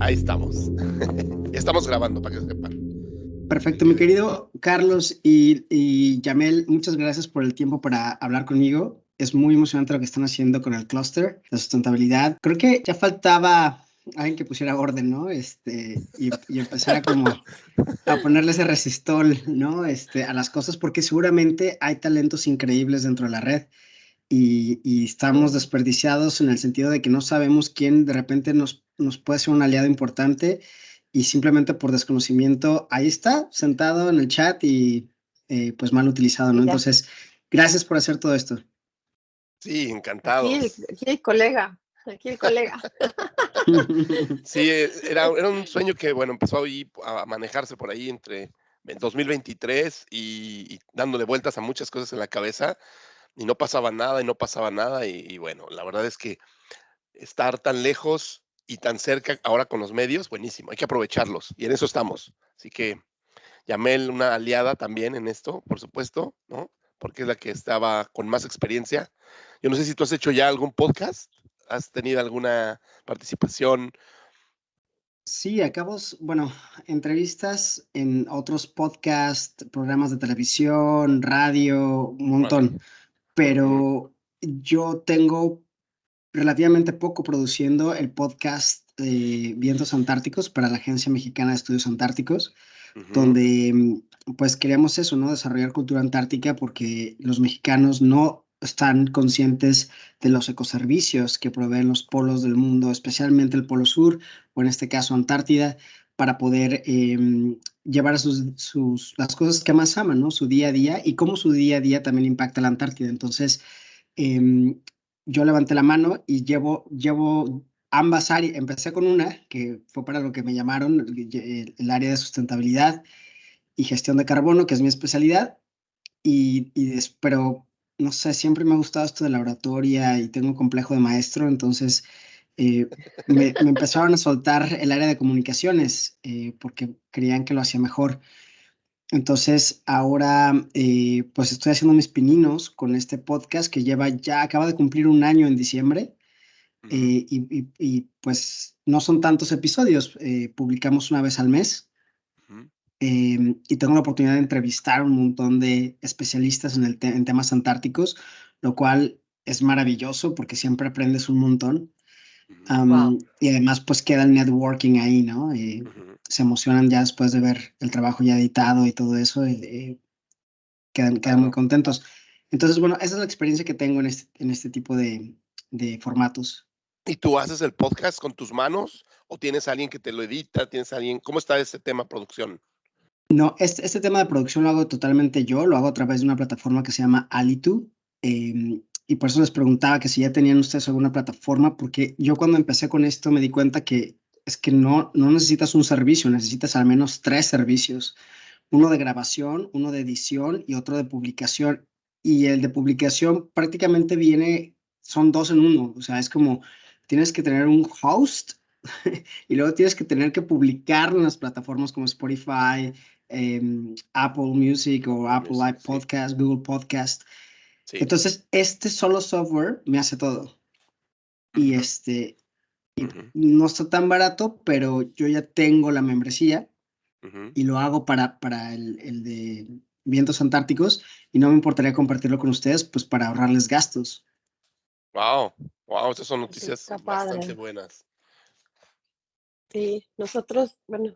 Ahí estamos. Ya estamos grabando para que sepan. Perfecto, mi querido Carlos y Yamel, muchas gracias por el tiempo para hablar conmigo. Es muy emocionante lo que están haciendo con el clúster de sustentabilidad. Creo que ya faltaba alguien que pusiera orden, ¿no? Y empezara como a ponerle ese resistol, ¿no? A las cosas, porque seguramente hay talentos increíbles dentro de la red y estamos desperdiciados en el sentido de que no sabemos quién de repente nos puede ser un aliado importante y simplemente por desconocimiento ahí está, sentado en el chat y pues mal utilizado, ¿no? Entonces, gracias por hacer todo esto. Sí, encantados. Aquí el colega. Sí, era un sueño que, bueno, empezó ahí a manejarse por ahí entre 2023 y dándole vueltas a muchas cosas en la cabeza y no pasaba nada y bueno, la verdad es que estar tan lejos y tan cerca ahora con los medios, buenísimo, hay que aprovecharlos y en eso estamos. Así que Yamel, una aliada también en esto, por supuesto, ¿no? Porque es la que estaba con más experiencia. Yo no sé si tú has hecho ya algún podcast, has tenido alguna participación. Sí, bueno, entrevistas en otros podcasts, programas de televisión, radio, un montón, pero yo tengo relativamente poco produciendo el podcast Vientos Antárticos para la Agencia Mexicana de Estudios Antárticos, donde pues queríamos eso, ¿no? Desarrollar cultura antártica porque los mexicanos no están conscientes de los ecoservicios que proveen los polos del mundo, especialmente el Polo Sur, o en este caso Antártida, para poder llevar las cosas que más aman, ¿no? Su día a día y cómo su día a día también impacta la Antártida. Entonces, yo levanté la mano y llevo ambas áreas. Empecé con una que fue para lo que me llamaron el área de sustentabilidad y gestión de carbono, que es mi especialidad, pero no sé, siempre me ha gustado esto de la oratoria y tengo un complejo de maestro, entonces me empezaron a soltar el área de comunicaciones porque creían que lo hacía mejor. Entonces, ahora pues estoy haciendo mis pininos con este podcast que acaba de cumplir un año en diciembre y pues no son tantos episodios, publicamos una vez al mes y tengo la oportunidad de entrevistar a un montón de especialistas en temas antárticos, lo cual es maravilloso porque siempre aprendes un montón. Y además pues queda el networking ahí, ¿no? Se emocionan ya después de ver el trabajo ya editado y todo eso, quedan muy contentos. Entonces, bueno, esa es la experiencia que tengo en este tipo de formatos. ¿Y tú haces el podcast con tus manos o tienes a alguien que te lo edita? ¿Tienes a alguien? ¿Cómo está ese tema producción? No, este tema de producción lo hago totalmente yo, lo hago a través de una plataforma que se llama Alitu, y por eso les preguntaba que si ya tenían ustedes alguna plataforma, porque yo cuando empecé con esto me di cuenta que es que no necesitas un servicio, necesitas al menos 3 servicios, uno de grabación, uno de edición y otro de publicación, y el de publicación prácticamente son 2 en 1, o sea, es como tienes que tener un host y luego tienes que tener que publicar en las plataformas como Spotify, Apple Music o Apple Live Podcast, Google Podcast. Sí. Entonces, este solo software me hace todo. Y no está tan barato, pero yo ya tengo la membresía y lo hago para el de Vientos Antárticos y no me importaría compartirlo con ustedes, pues para ahorrarles gastos. Wow, esas son noticias Está bastante padre. buenas. Sí, nosotros, bueno,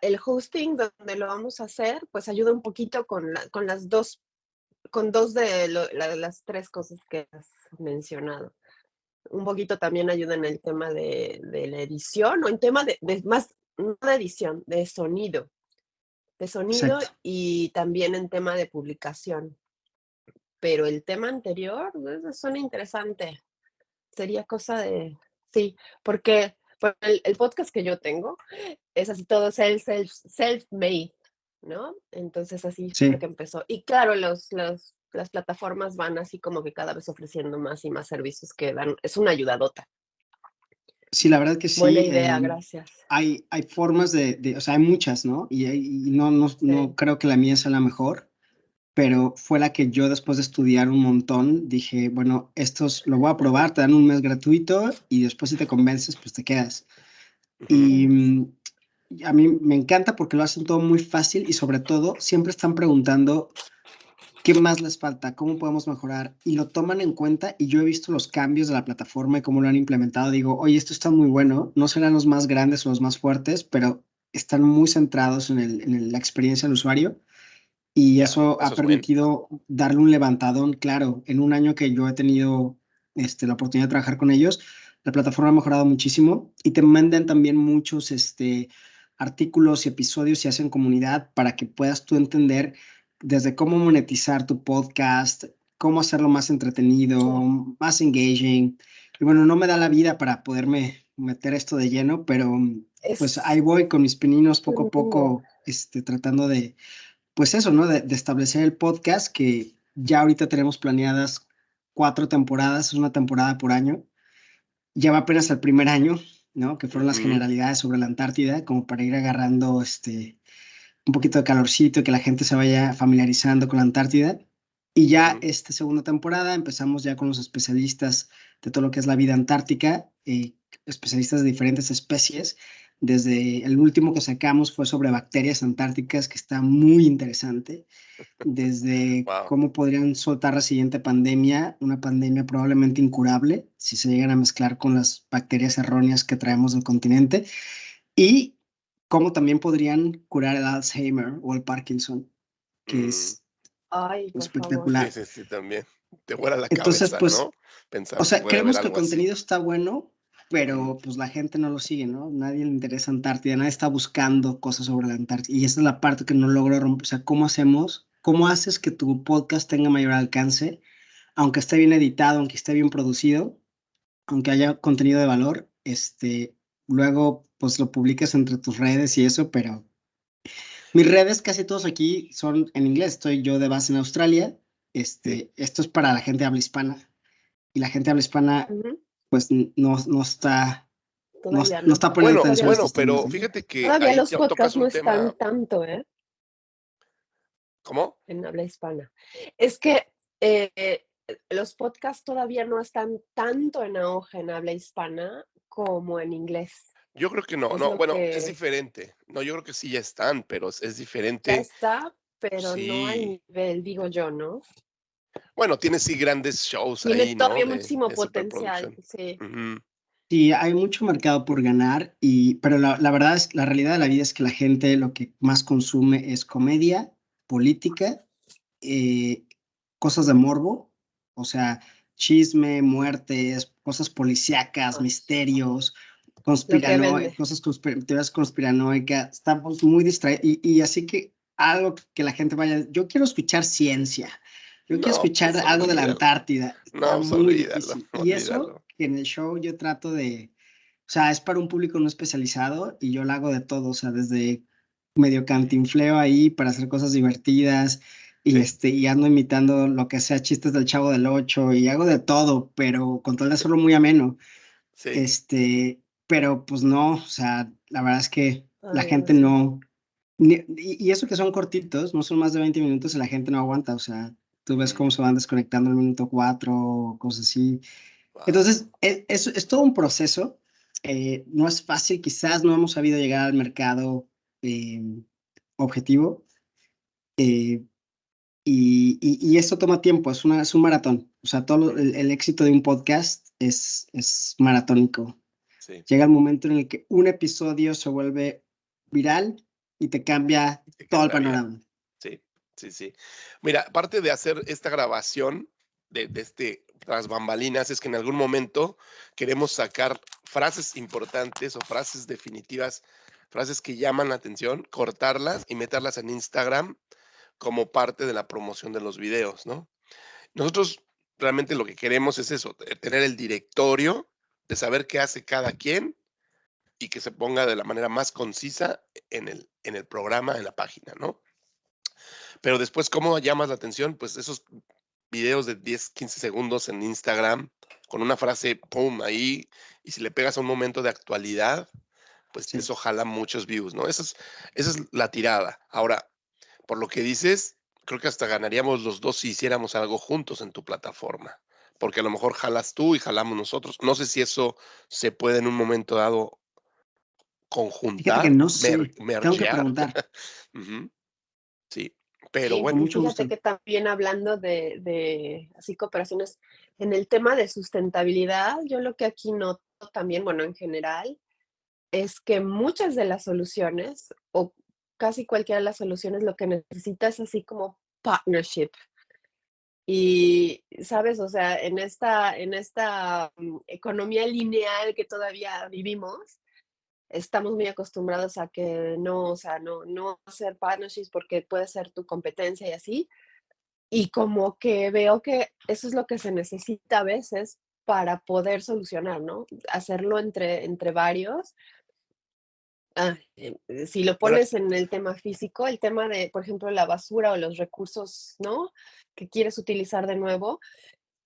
el hosting donde lo vamos a hacer, pues ayuda un poquito con dos de las 3 cosas que has mencionado. Un poquito también ayuda en el tema de la edición o en tema de más, no de edición, de sonido. Exacto. Y también en tema de publicación. Pero el tema anterior suena interesante. Sería cosa de, sí, porque el podcast que yo tengo es así todo self-made, ¿no? Entonces así fue Sí. que empezó. Y claro, las plataformas van así como que cada vez ofreciendo más y más servicios que dan, es una ayudadota. Sí, la verdad que sí. Buena idea, gracias. Hay formas o sea, hay muchas, ¿no? Y no creo que la mía sea la mejor, pero fue la que yo después de estudiar un montón dije, bueno, lo voy a probar, te dan un mes gratuito y después si te convences, pues te quedas. Y a mí me encanta porque lo hacen todo muy fácil y sobre todo siempre están preguntando qué más les falta, cómo podemos mejorar y lo toman en cuenta y yo he visto los cambios de la plataforma y cómo lo han implementado. Digo, oye, esto está muy bueno, no serán los más grandes o los más fuertes, pero están muy centrados en la experiencia del usuario y Ya, eso ha eso es bueno. permitido darle un levantadón, claro, en un año que yo he tenido la oportunidad de trabajar con ellos, la plataforma ha mejorado muchísimo y te mandan también muchos artículos y episodios y hacen comunidad para que puedas tú entender desde cómo monetizar tu podcast, cómo hacerlo más entretenido, Sí. más engaging. Y bueno, no me da la vida para poderme meter esto de lleno, pero pues Es ahí voy con mis pininos poco a tremendo. poco, tratando de pues eso, ¿no? De establecer el podcast que ya ahorita tenemos planeadas 4 temporadas, es una temporada por año. Ya va apenas el primer año, ¿no? Que fueron las Ujú, generalidades sobre la Antártida, como para ir agarrando un poquito de calorcito y que la gente se vaya familiarizando con la Antártida. Y ya ujú. esta segunda temporada empezamos ya con los especialistas de todo lo que es la vida antártica, especialistas de diferentes especies. Desde el último que sacamos fue sobre bacterias antárticas, que está muy interesante. Desde Wow. cómo podrían soltar la siguiente pandemia, una pandemia probablemente incurable, si se llegan a mezclar con las bacterias erróneas que traemos del continente. Y cómo también podrían curar el Alzheimer o el Parkinson, que Mm, es Ay, por favor. sí, espectacular. sí, sí, también. Te vuela la Entonces, cabeza, pues, ¿no? o Pensar que sea, puede haber creemos que el algo así. contenido está bueno, Ujú. pero pues la gente no lo sigue, ¿no? Nadie le interesa Antártida, nadie está buscando cosas sobre la Antártida. Y esa es la parte que no logro romper. O sea, ¿cómo hacemos? ¿Cómo haces que tu podcast tenga mayor alcance, aunque esté bien editado, aunque esté bien producido, aunque haya contenido de valor? Luego, pues lo publicas entre tus redes y eso, pero mis redes casi todos aquí son en inglés. Estoy yo de base en Australia. Sí. Esto es para la gente de habla hispana. Y la gente de habla hispana, Ujú. pues no está, Todavía no no. está poniendo Bueno, atención a Todavía, bueno, estos temas, pero ¿no? fíjate que todavía ahí los tocas podcasts no un tema. están tanto, ¿eh? ¿Cómo? En habla hispana. Es que eh, los podcasts todavía no están tanto en auge en habla hispana como en inglés. Yo creo que no, Es no, lo bueno, es que diferente. No, yo creo que sí ya están, pero es ya diferente. está, pero no al Sí. nivel, digo yo, ¿no? Bueno, tiene sí grandes shows Tiene ahí, ¿no? todavía De muchísimo potencial, superproducción. sí. Ujú. Sí, hay mucho mercado por ganar, pero la verdad es, la realidad de la vida es que la gente lo que más consume es comedia, política, eh, cosas de morbo, o sea, chisme, muertes, cosas policíacas, Ah, misterios, lo que vende. cosas teorías conspiranoicas. Estamos muy distraídos y así que algo que la gente vaya, yo quiero escuchar ciencia, yo quiero No, escuchar pues algo de la olvídalo. Antártida, está No, pues muy olvídalo, difícil. Y eso olvídalo. que en el show yo trato o sea, es para un público no especializado y yo lo hago de todo, o sea, desde medio cantinfleo ahí para hacer cosas divertidas Sí, y ando imitando lo que sea, chistes del Chavo del Ocho y hago de todo, pero con tal de hacerlo muy ameno. sí. Pero pues no, o sea, la verdad es que la Ay, no gente sé. no, y eso que son cortitos, no son más de 20 minutos y la gente no aguanta, o sea, tú ves cómo Mm, se van desconectando al minuto 4, cosas así. wow. Entonces, es todo un proceso. No es fácil, quizás no hemos sabido llegar al mercado eh, objetivo. eh, y esto toma tiempo, es un maratón. O sea, el éxito de un podcast es maratónico. Sí, Llega el momento en el que un episodio se vuelve viral y te cambia te todo cambia el la vida. panorama. Sí, sí, sí. Mira, aparte de hacer esta grabación de tras bambalinas, es que en algún momento queremos sacar frases importantes o frases definitivas, frases que llaman la atención, cortarlas y meterlas en Instagram como parte de la promoción de los videos, ¿no? Nosotros realmente lo que queremos es eso, tener el directorio de saber qué hace cada quien y que se ponga de la manera más concisa en el programa, en la página, ¿no? Pero después, ¿cómo llamas la atención? Pues esos videos de 10, 15 segundos en Instagram con una frase, pum, ahí, y si le pegas a un momento de actualidad, pues Sí. eso jala muchos views, ¿no? Esa es la tirada. Ahora, por lo que dices, creo que hasta ganaríamos los dos si hiciéramos algo juntos en tu plataforma, porque a lo mejor jalas tú y jalamos nosotros. No sé si eso se puede en un momento dado Fíjate que conjuntar, no sé, tengo que mergear. preguntar. Ujú, sí, pero Sí, Con bueno, mucho fíjate gusto. que también hablando de así cooperaciones, en el tema de sustentabilidad, yo lo que aquí noto también, bueno, en general, es que muchas de las soluciones, o casi cualquiera de las soluciones, lo que necesita es así como partnership. Y, ¿sabes? O sea, en esta economía lineal que todavía vivimos, estamos muy acostumbrados a que no, o sea, no hacer partnerships porque puede ser tu competencia y así. Y como que veo que eso es lo que se necesita a veces para poder solucionar, ¿no? Hacerlo entre varios. Si lo ahora, pones en el tema físico, el tema de, por ejemplo, la basura o los recursos, ¿no? Que quieres utilizar de nuevo,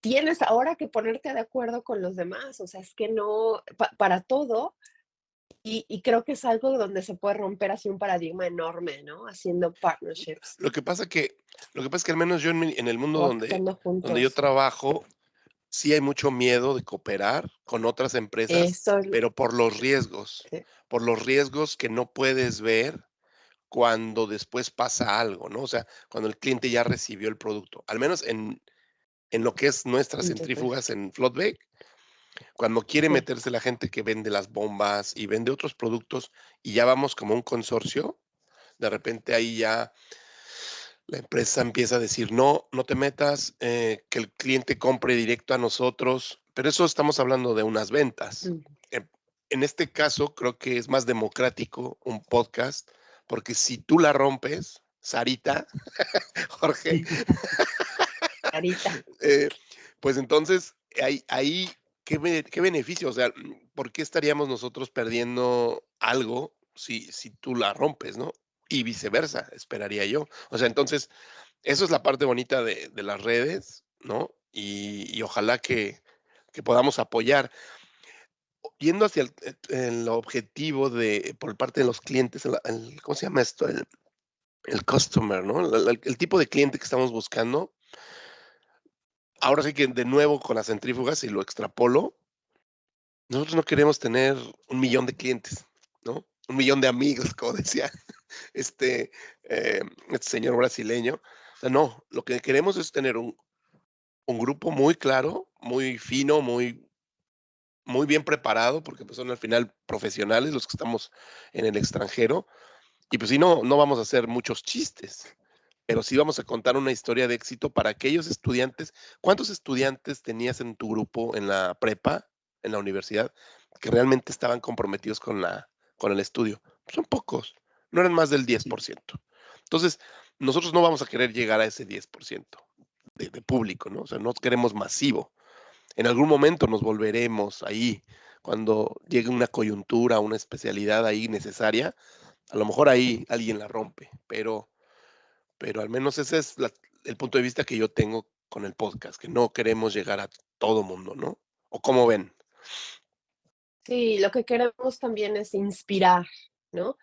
tienes ahora que ponerte de acuerdo con los demás. O sea, es que no, para todo. Y creo que es algo donde se puede romper así un paradigma enorme, ¿no? Haciendo partnerships lo que pasa que, lo que pasa es que al menos yo en el mundo o actuando donde yo juntos. trabajo, sí hay mucho miedo de cooperar con otras empresas, Eso es, pero por los riesgos que no puedes ver cuando después pasa algo, ¿no? O sea, cuando el cliente ya recibió el producto, al menos en lo que es nuestras sí, centrífugas en Floodbake, cuando quiere sí, meterse la gente que vende las bombas y vende otros productos y ya vamos como un consorcio, de repente ahí ya la empresa empieza a decir, no, no te metas, que el cliente compre directo a nosotros, pero eso estamos hablando de unas ventas. mm, En en este caso, creo que es más democrático un podcast, porque si tú la rompes, Sarita, Jorge, carita. eh, pues entonces ahí ¿qué beneficio? O sea, ¿por qué estaríamos nosotros perdiendo algo si tú la rompes, no? Y viceversa, esperaría yo. O sea, entonces, eso es la parte bonita de las redes, ¿no? Y ojalá que podamos apoyar. Yendo hacia el objetivo por parte de los clientes, ¿cómo se llama esto? El customer, ¿no? El tipo de cliente que estamos buscando. Ahora sí que de nuevo con las centrífugas, y lo extrapolo, nosotros no queremos tener 1 millón de clientes, ¿no? 1 millón de amigos, como decía este, este señor brasileño. O sea, no, lo que queremos es tener un grupo muy claro, muy fino, muy bien preparado, porque pues son al final profesionales los que estamos en el extranjero. Y pues sí, no vamos a hacer muchos chistes, pero sí vamos a contar una historia de éxito para aquellos estudiantes. ¿Cuántos estudiantes tenías en tu grupo en la prepa, en la universidad, que realmente estaban comprometidos con el estudio? Son pocos, no eran más del Sí. 10%. Entonces, nosotros no vamos a querer llegar a ese 10% de público, ¿no? O sea, no queremos masivo. En algún momento nos volveremos ahí, cuando llegue una coyuntura, una especialidad ahí necesaria, a lo mejor ahí alguien la rompe, pero al menos ese es el punto de vista que yo tengo con el podcast, que no queremos llegar a todo mundo, ¿no? ¿O cómo ven? Sí, lo que queremos también es inspirar, ¿no?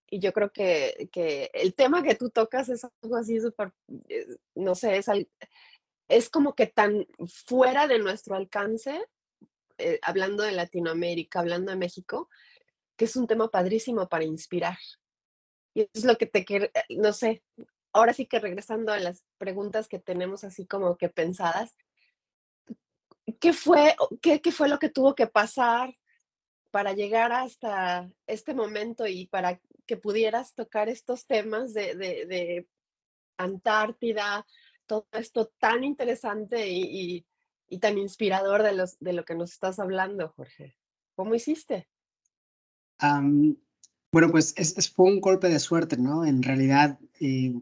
Y yo creo que el tema que tú tocas es algo así súper, no sé, es como que tan fuera de nuestro alcance, hablando de Latinoamérica, hablando de México, que es un tema padrísimo para inspirar. Y eso es lo que te quiero, no sé, ahora sí que regresando a las preguntas que tenemos así como que pensadas, ¿qué fue lo que tuvo que pasar para llegar hasta este momento y para que pudieras tocar estos temas de Antártida, todo esto tan interesante y tan inspirador de lo que nos estás hablando, Jorge? ¿Cómo hiciste? Am, bueno, pues fue un golpe de suerte, ¿no? En realidad,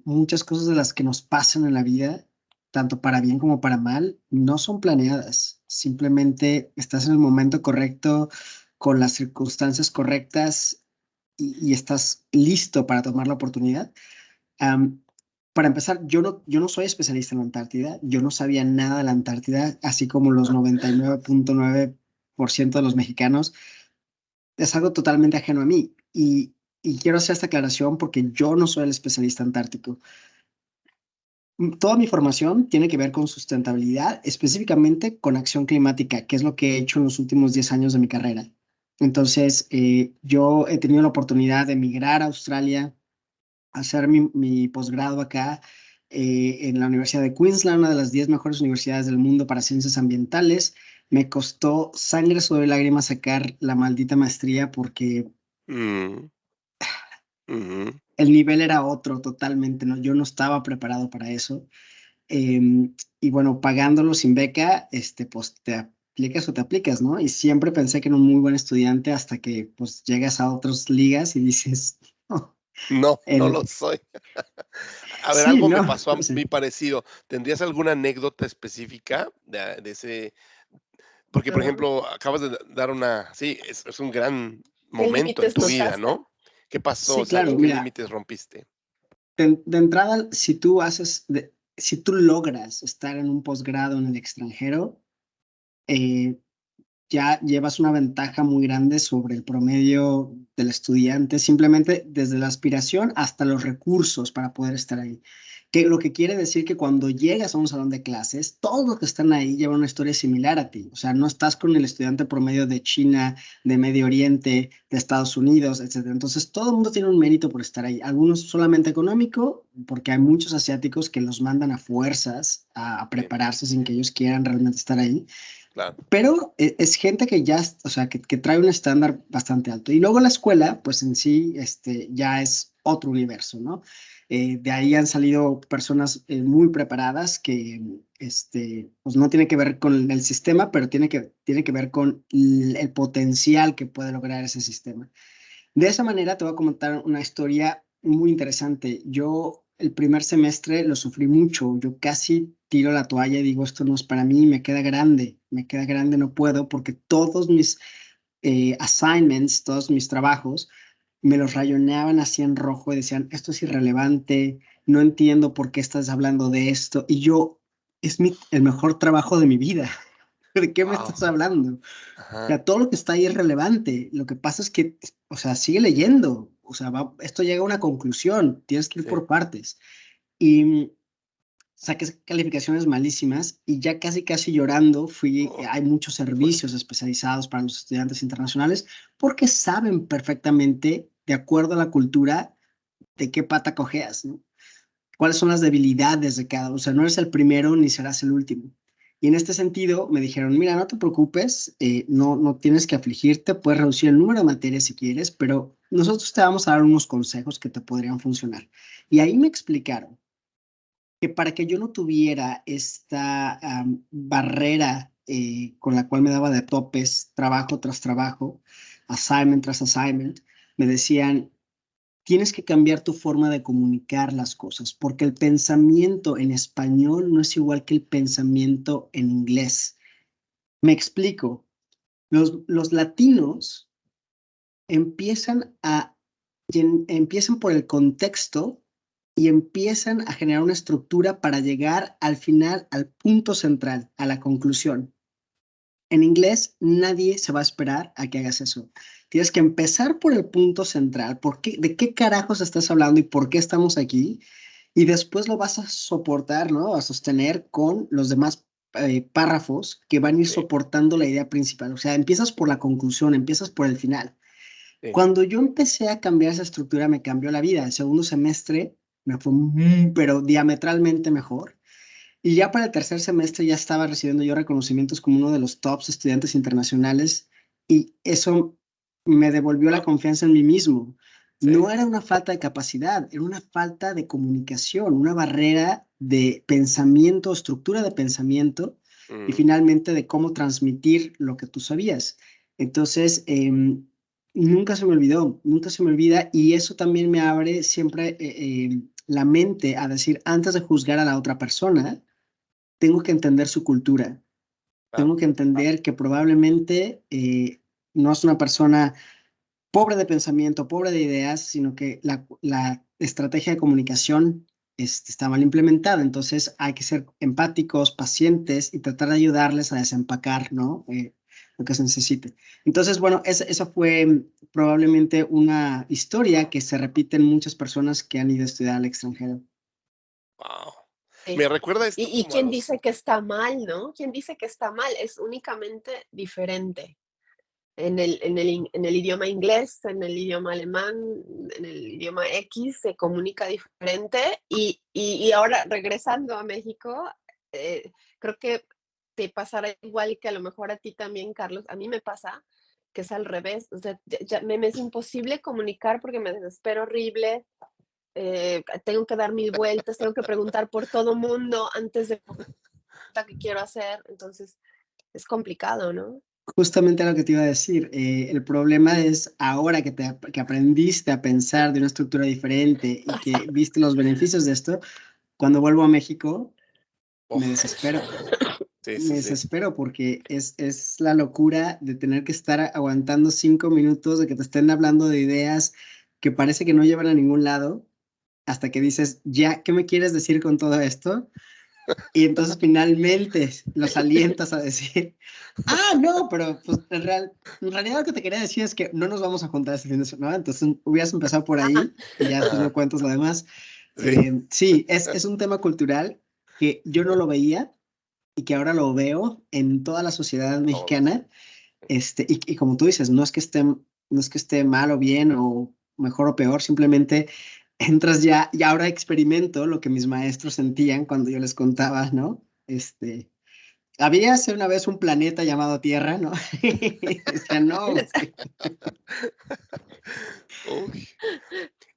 muchas cosas de las que nos pasan en la vida, tanto para bien como para mal, no son planeadas. Simplemente estás en el momento correcto, con las circunstancias correctas y estás listo para tomar la oportunidad. Am, para empezar, yo no soy especialista en la Antártida, yo no sabía nada de la Antártida, así como los 99.9% de los mexicanos. Es algo totalmente ajeno a mí y quiero hacer esta aclaración porque yo no soy el especialista antártico. Toda mi formación tiene que ver con sustentabilidad, específicamente con acción climática, que es lo que he hecho en los últimos 10 años de mi carrera. Entonces, yo he tenido la oportunidad de emigrar a Australia, hacer mi posgrado acá en la Universidad de Queensland, una de las 10 mejores universidades del mundo para ciencias ambientales. Me costó sangre, sudor y lágrimas sacar la maldita maestría porque Mm, ujú. el nivel era otro totalmente, ¿no? Yo no estaba preparado para eso. Y bueno, pagándolo sin beca, pues te aplicas o te aplicas, ¿no? Y siempre pensé que era un muy buen estudiante hasta que pues llegas a otras ligas y dices, "Oh, No, no el, lo soy. A ver, sí, algo me no, pasó a o sea, mí parecido. ¿Tendrías alguna anécdota específica de ese? Porque, por Ah, ejemplo, acabas de dar una, sí, es un gran ¿qué momento en límites tu vida, pasaste? ¿no? ¿Qué pasó? O sí, sea, claro, ¿qué mira, límites rompiste? de entrada, si tú logras estar en un posgrado en el extranjero, eh, ya llevas una ventaja muy grande sobre el promedio del estudiante, simplemente desde la aspiración hasta los recursos para poder estar ahí. Que lo que quiere decir que cuando llegas a un salón de clases, todos los que están ahí llevan una historia similar a ti. O sea, no estás con el estudiante promedio de China, de Medio Oriente, de Estados Unidos, etcétera. Entonces, todo el mundo tiene un mérito por estar ahí. Algunos solamente económico, porque hay muchos asiáticos que los mandan a fuerzas a Sí, prepararse sin que ellos quieran realmente estar ahí, claro. pero es gente que ya, o sea, que trae un estándar bastante alto. Y luego la escuela, pues en sí, ya es otro universo, ¿no? De ahí han salido personas muy preparadas que, pues no tiene que ver con el sistema, pero tiene que ver con el potencial que puede lograr ese sistema. De esa manera te voy a comentar una historia muy interesante. Yo el primer semestre lo sufrí mucho. Yo casi tiro la toalla y digo, esto no es para mí, me queda grande, no puedo, porque todos mis assignments, todos mis trabajos, me los rayoneaban así en rojo y decían, esto es irrelevante, no entiendo por qué estás hablando de esto. Y yo, el mejor trabajo de mi vida. ¿De qué me Wow. estás hablando? Ajá. Sea, todo lo que está ahí es relevante. Lo que pasa es que, o sea, sigue leyendo. O sea, esto llega a una conclusión. Tienes que ir Sí. por partes. Y saqué calificaciones malísimas y ya casi, casi llorando fui. Oh, Hay muchos qué fuerte. servicios especializados para los estudiantes internacionales porque saben perfectamente, de acuerdo a la cultura, de qué pata cojeas, ¿no? Cuáles son las debilidades de cada uno. O sea, no eres el primero ni serás el último. Y en este sentido me dijeron, mira, no te preocupes, no tienes que afligirte, puedes reducir el número de materias si quieres, pero nosotros te vamos a dar unos consejos que te podrían funcionar. Y ahí me explicaron que para que yo no tuviera esta barrera con la cual me daba de topes trabajo tras trabajo, assignment tras assignment, me decían, tienes que cambiar tu forma de comunicar las cosas, porque el pensamiento en español no es igual que el pensamiento en inglés. Me explico. Los latinos empiezan empiezan por el contexto y empiezan a generar una estructura para llegar al final, al punto central, a la conclusión. En inglés, nadie se va a esperar a que hagas eso. Tienes que empezar por el punto central, ¿de qué carajos estás hablando y por qué estamos aquí? Y después lo vas a soportar, ¿no? A sostener con los demás párrafos que van a ir Sí, soportando la idea principal. O sea, empiezas por la conclusión, empiezas por el final. sí. Cuando yo empecé a cambiar esa estructura, me cambió la vida. El segundo semestre me fue, pero diametralmente mejor. Y ya para el tercer semestre ya estaba recibiendo yo reconocimientos como uno de los tops estudiantes internacionales y eso me devolvió la Guau, confianza en mí mismo. sí. No era una falta de capacidad, era una falta de comunicación, una barrera de pensamiento, estructura de pensamiento y Mm, finalmente de cómo transmitir lo que tú sabías. Entonces, nunca se me olvidó, nunca se me olvida y eso también me abre siempre la mente a decir, antes de juzgar a la otra persona, tengo que entender su cultura, claro. tengo que entender que probablemente no es una persona pobre de pensamiento, pobre de ideas, sino que la estrategia de comunicación está mal implementada. Entonces hay que ser empáticos, pacientes y tratar de ayudarles a desempacar, ¿no? Lo que se necesite. Entonces, bueno, esa fue probablemente una historia que se repite en muchas personas que han ido a estudiar al extranjero. Wow. Sí. Me recuerda esto ¿Y como a quién los, dice que está mal, no? ¿Quién dice que está mal? Es únicamente diferente. en el idioma inglés, en el idioma alemán, en el idioma X, se comunica diferente. Y ahora, regresando a México, creo que te pasará igual que a lo mejor a ti también, Carlos. A mí me pasa que es al revés. O sea, me es imposible comunicar porque me desespero horrible. Tengo que dar mil vueltas, tengo que preguntar por todo mundo antes de que quiero hacer. Entonces, es complicado, ¿no? Justamente lo que te iba a decir, el problema es ahora que aprendiste a pensar de una estructura diferente y que viste los beneficios de esto, cuando vuelvo a México, me desespero. Me desespero porque es la locura de tener que estar aguantando 5 minutos de que te estén hablando de ideas que parece que no llevan a ningún lado, hasta que dices, ya, ¿qué me quieres decir con todo esto? Y entonces finalmente los alientas a decir, no, pero pues en realidad lo que te quería decir es que no nos vamos a juntar este fin de semana, entonces hubieras empezado por ahí y ya después me cuentas lo demás. Sí, es un tema cultural que yo no lo veía y que ahora lo veo en toda la sociedad mexicana. Y como tú dices, no es que esté mal o bien o mejor o peor, simplemente entras ya, y ahora experimento lo que mis maestros sentían cuando yo les contaba, ¿no? Había hace una vez un planeta llamado Tierra, ¿no? Decían, no. Uy.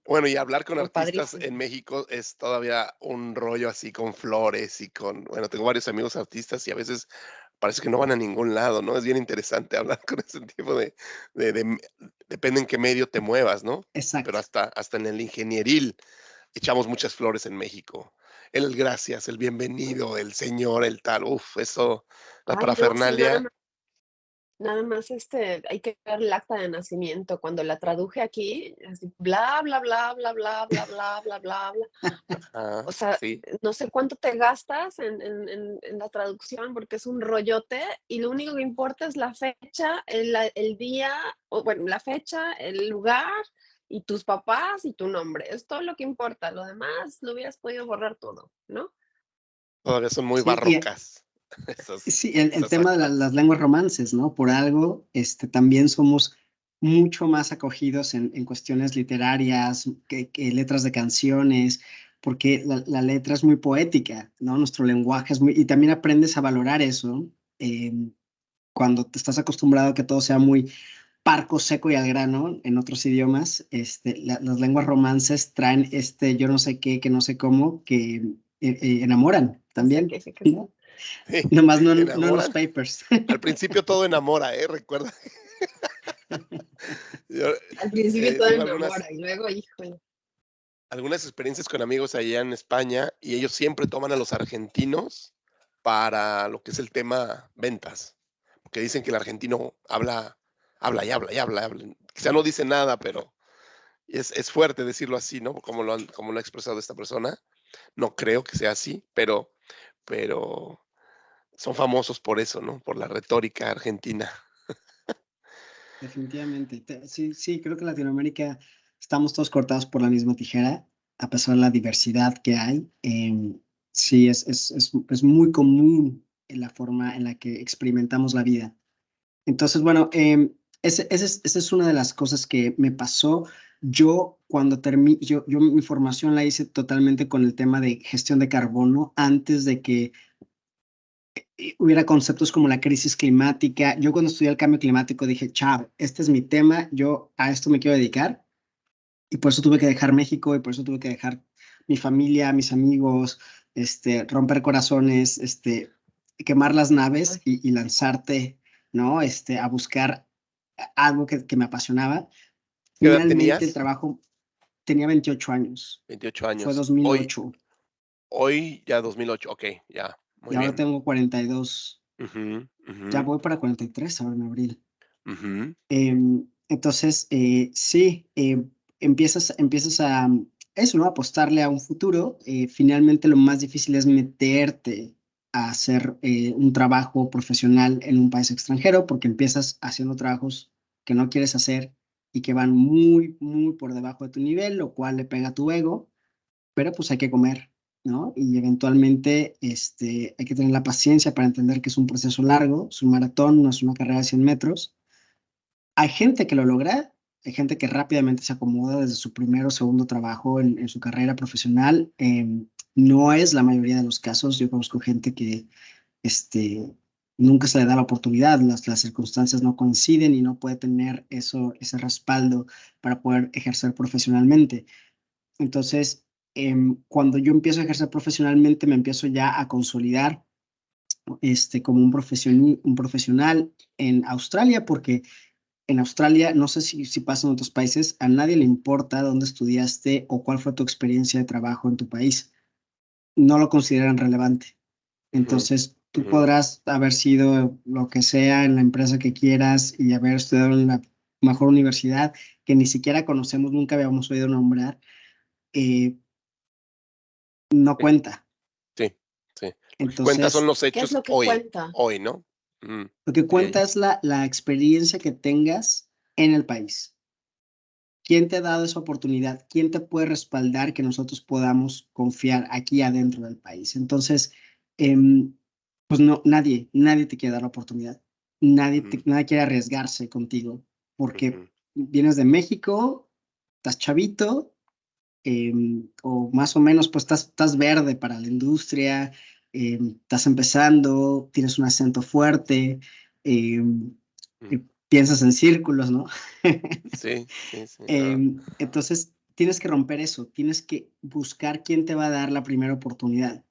Bueno, y hablar con artistas Padrísimo. en México es todavía un rollo así con flores y bueno, tengo varios amigos artistas y a veces parece que no van a ningún lado, ¿no? Es bien interesante hablar con ese tipo depende en qué medio te muevas, ¿no? Pero Exacto. hasta en el ingenieril echamos muchas flores en México. El gracias, el bienvenido, el señor, el tal, eso, la Ay, no, sí, parafernalia. nada más hay que ver el acta de nacimiento. Cuando la traduje aquí, así, bla, bla, bla, bla, bla, bla, bla, bla, bla, bla. O sea, Sí. no sé cuánto te gastas en la traducción porque es un rollote y lo único que importa es la fecha, el día, o bueno, la fecha, el lugar y tus papás y tu nombre. Es todo lo que importa. Lo demás lo hubieras podido borrar todo, ¿no? Todavía son muy Sí, barrocas sí, el esas tema de actas. las lenguas romances, ¿no? Por algo, también somos mucho más acogidos en cuestiones literarias, que letras de canciones, porque la letra es muy poética, ¿no? Nuestro lenguaje es muy... Y también aprendes a valorar eso cuando te estás acostumbrado a que todo sea muy parco, seco y al grano en otros idiomas. Las lenguas romances traen yo no sé qué, que no sé cómo, que enamoran No sé también, qué, ¿no? Sí, Nomás no en los enamoran. papers. Al principio todo enamora, recuerda. Yo, Al principio todo tengo enamora y luego, híjole. algunas experiencias con amigos allá en España y ellos siempre toman a los argentinos para lo que es el tema ventas, porque dicen que el argentino habla y habla y habla, habla. Quizá no dice nada, pero es fuerte decirlo así, ¿no? Como lo ha expresado esta persona. No creo que sea así, pero son famosos por eso, ¿no? Por la retórica argentina. Definitivamente. Sí, sí, creo que en Latinoamérica estamos todos cortados por la misma tijera, a pesar de la diversidad que hay. Sí, es muy común en la forma en la que experimentamos la vida. Entonces, bueno, esa es una de las cosas que me pasó. Yo cuando terminé, yo mi formación la hice totalmente con el tema de gestión de carbono antes de que hubiera conceptos como la crisis climática. Yo cuando estudié el cambio climático dije, chao, este es mi tema, yo a esto me quiero dedicar. Y por eso tuve que dejar México y por eso tuve que dejar mi familia, mis amigos, romper corazones, quemar las naves Ay, y lanzarte, ¿no? A buscar algo que me apasionaba. ¿Qué edad Finalmente el tenías? trabajo tenía 28 años, 28 fue años. Hoy, 2008 hoy ya 2008. Ok, ya, y muy ahora bien. tengo 42, Ujú, ujú, ya voy para 43 ahora en abril. ujú. Entonces, sí, empiezas a eso, ¿no? Apostarle a un futuro. Finalmente, lo más difícil es meterte a hacer un trabajo profesional en un país extranjero, porque empiezas haciendo trabajos que no quieres hacer y que van muy, muy por debajo de tu nivel, lo cual le pega a tu ego, pero pues hay que comer, ¿no? Y eventualmente hay que tener la paciencia para entender que es un proceso largo, es un maratón, no es una carrera de 100 metros Hay gente que lo logra, hay gente que rápidamente se acomoda desde su primero o segundo trabajo en su carrera profesional. No es la mayoría de los casos. Yo conozco gente que nunca se le da la oportunidad, las circunstancias no coinciden y no puede tener ese respaldo para poder ejercer profesionalmente. Entonces, cuando yo empiezo a ejercer profesionalmente, me empiezo ya a consolidar como un profesional en Australia, porque en Australia, no sé si pasa en otros países, a nadie le importa dónde estudiaste o cuál fue tu experiencia de trabajo en tu país. No lo consideran relevante. Entonces, tú podrás haber sido lo que sea en la empresa que quieras y haber estudiado en la mejor universidad que ni siquiera conocemos, nunca habíamos oído nombrar, no Sí, cuenta. sí, sí. Lo que cuenta son Entonces, los ¿Qué es hechos lo que cuenta? hoy, ¿no? lo que Sí, cuenta es la experiencia que tengas en el país. ¿Quién te ha dado esa oportunidad? ¿Quién te puede respaldar que nosotros podamos confiar aquí adentro del país? Entonces, pues no, nadie te quiere dar la oportunidad. Nadie quiere arriesgarse contigo porque vienes de México, estás chavito, o más o menos, pues estás verde para la industria, estás empezando, tienes un acento fuerte, piensas en círculos, ¿no? sí, sí, sí. Ah, Entonces, tienes que romper eso, tienes que buscar quién te va a dar la primera oportunidad.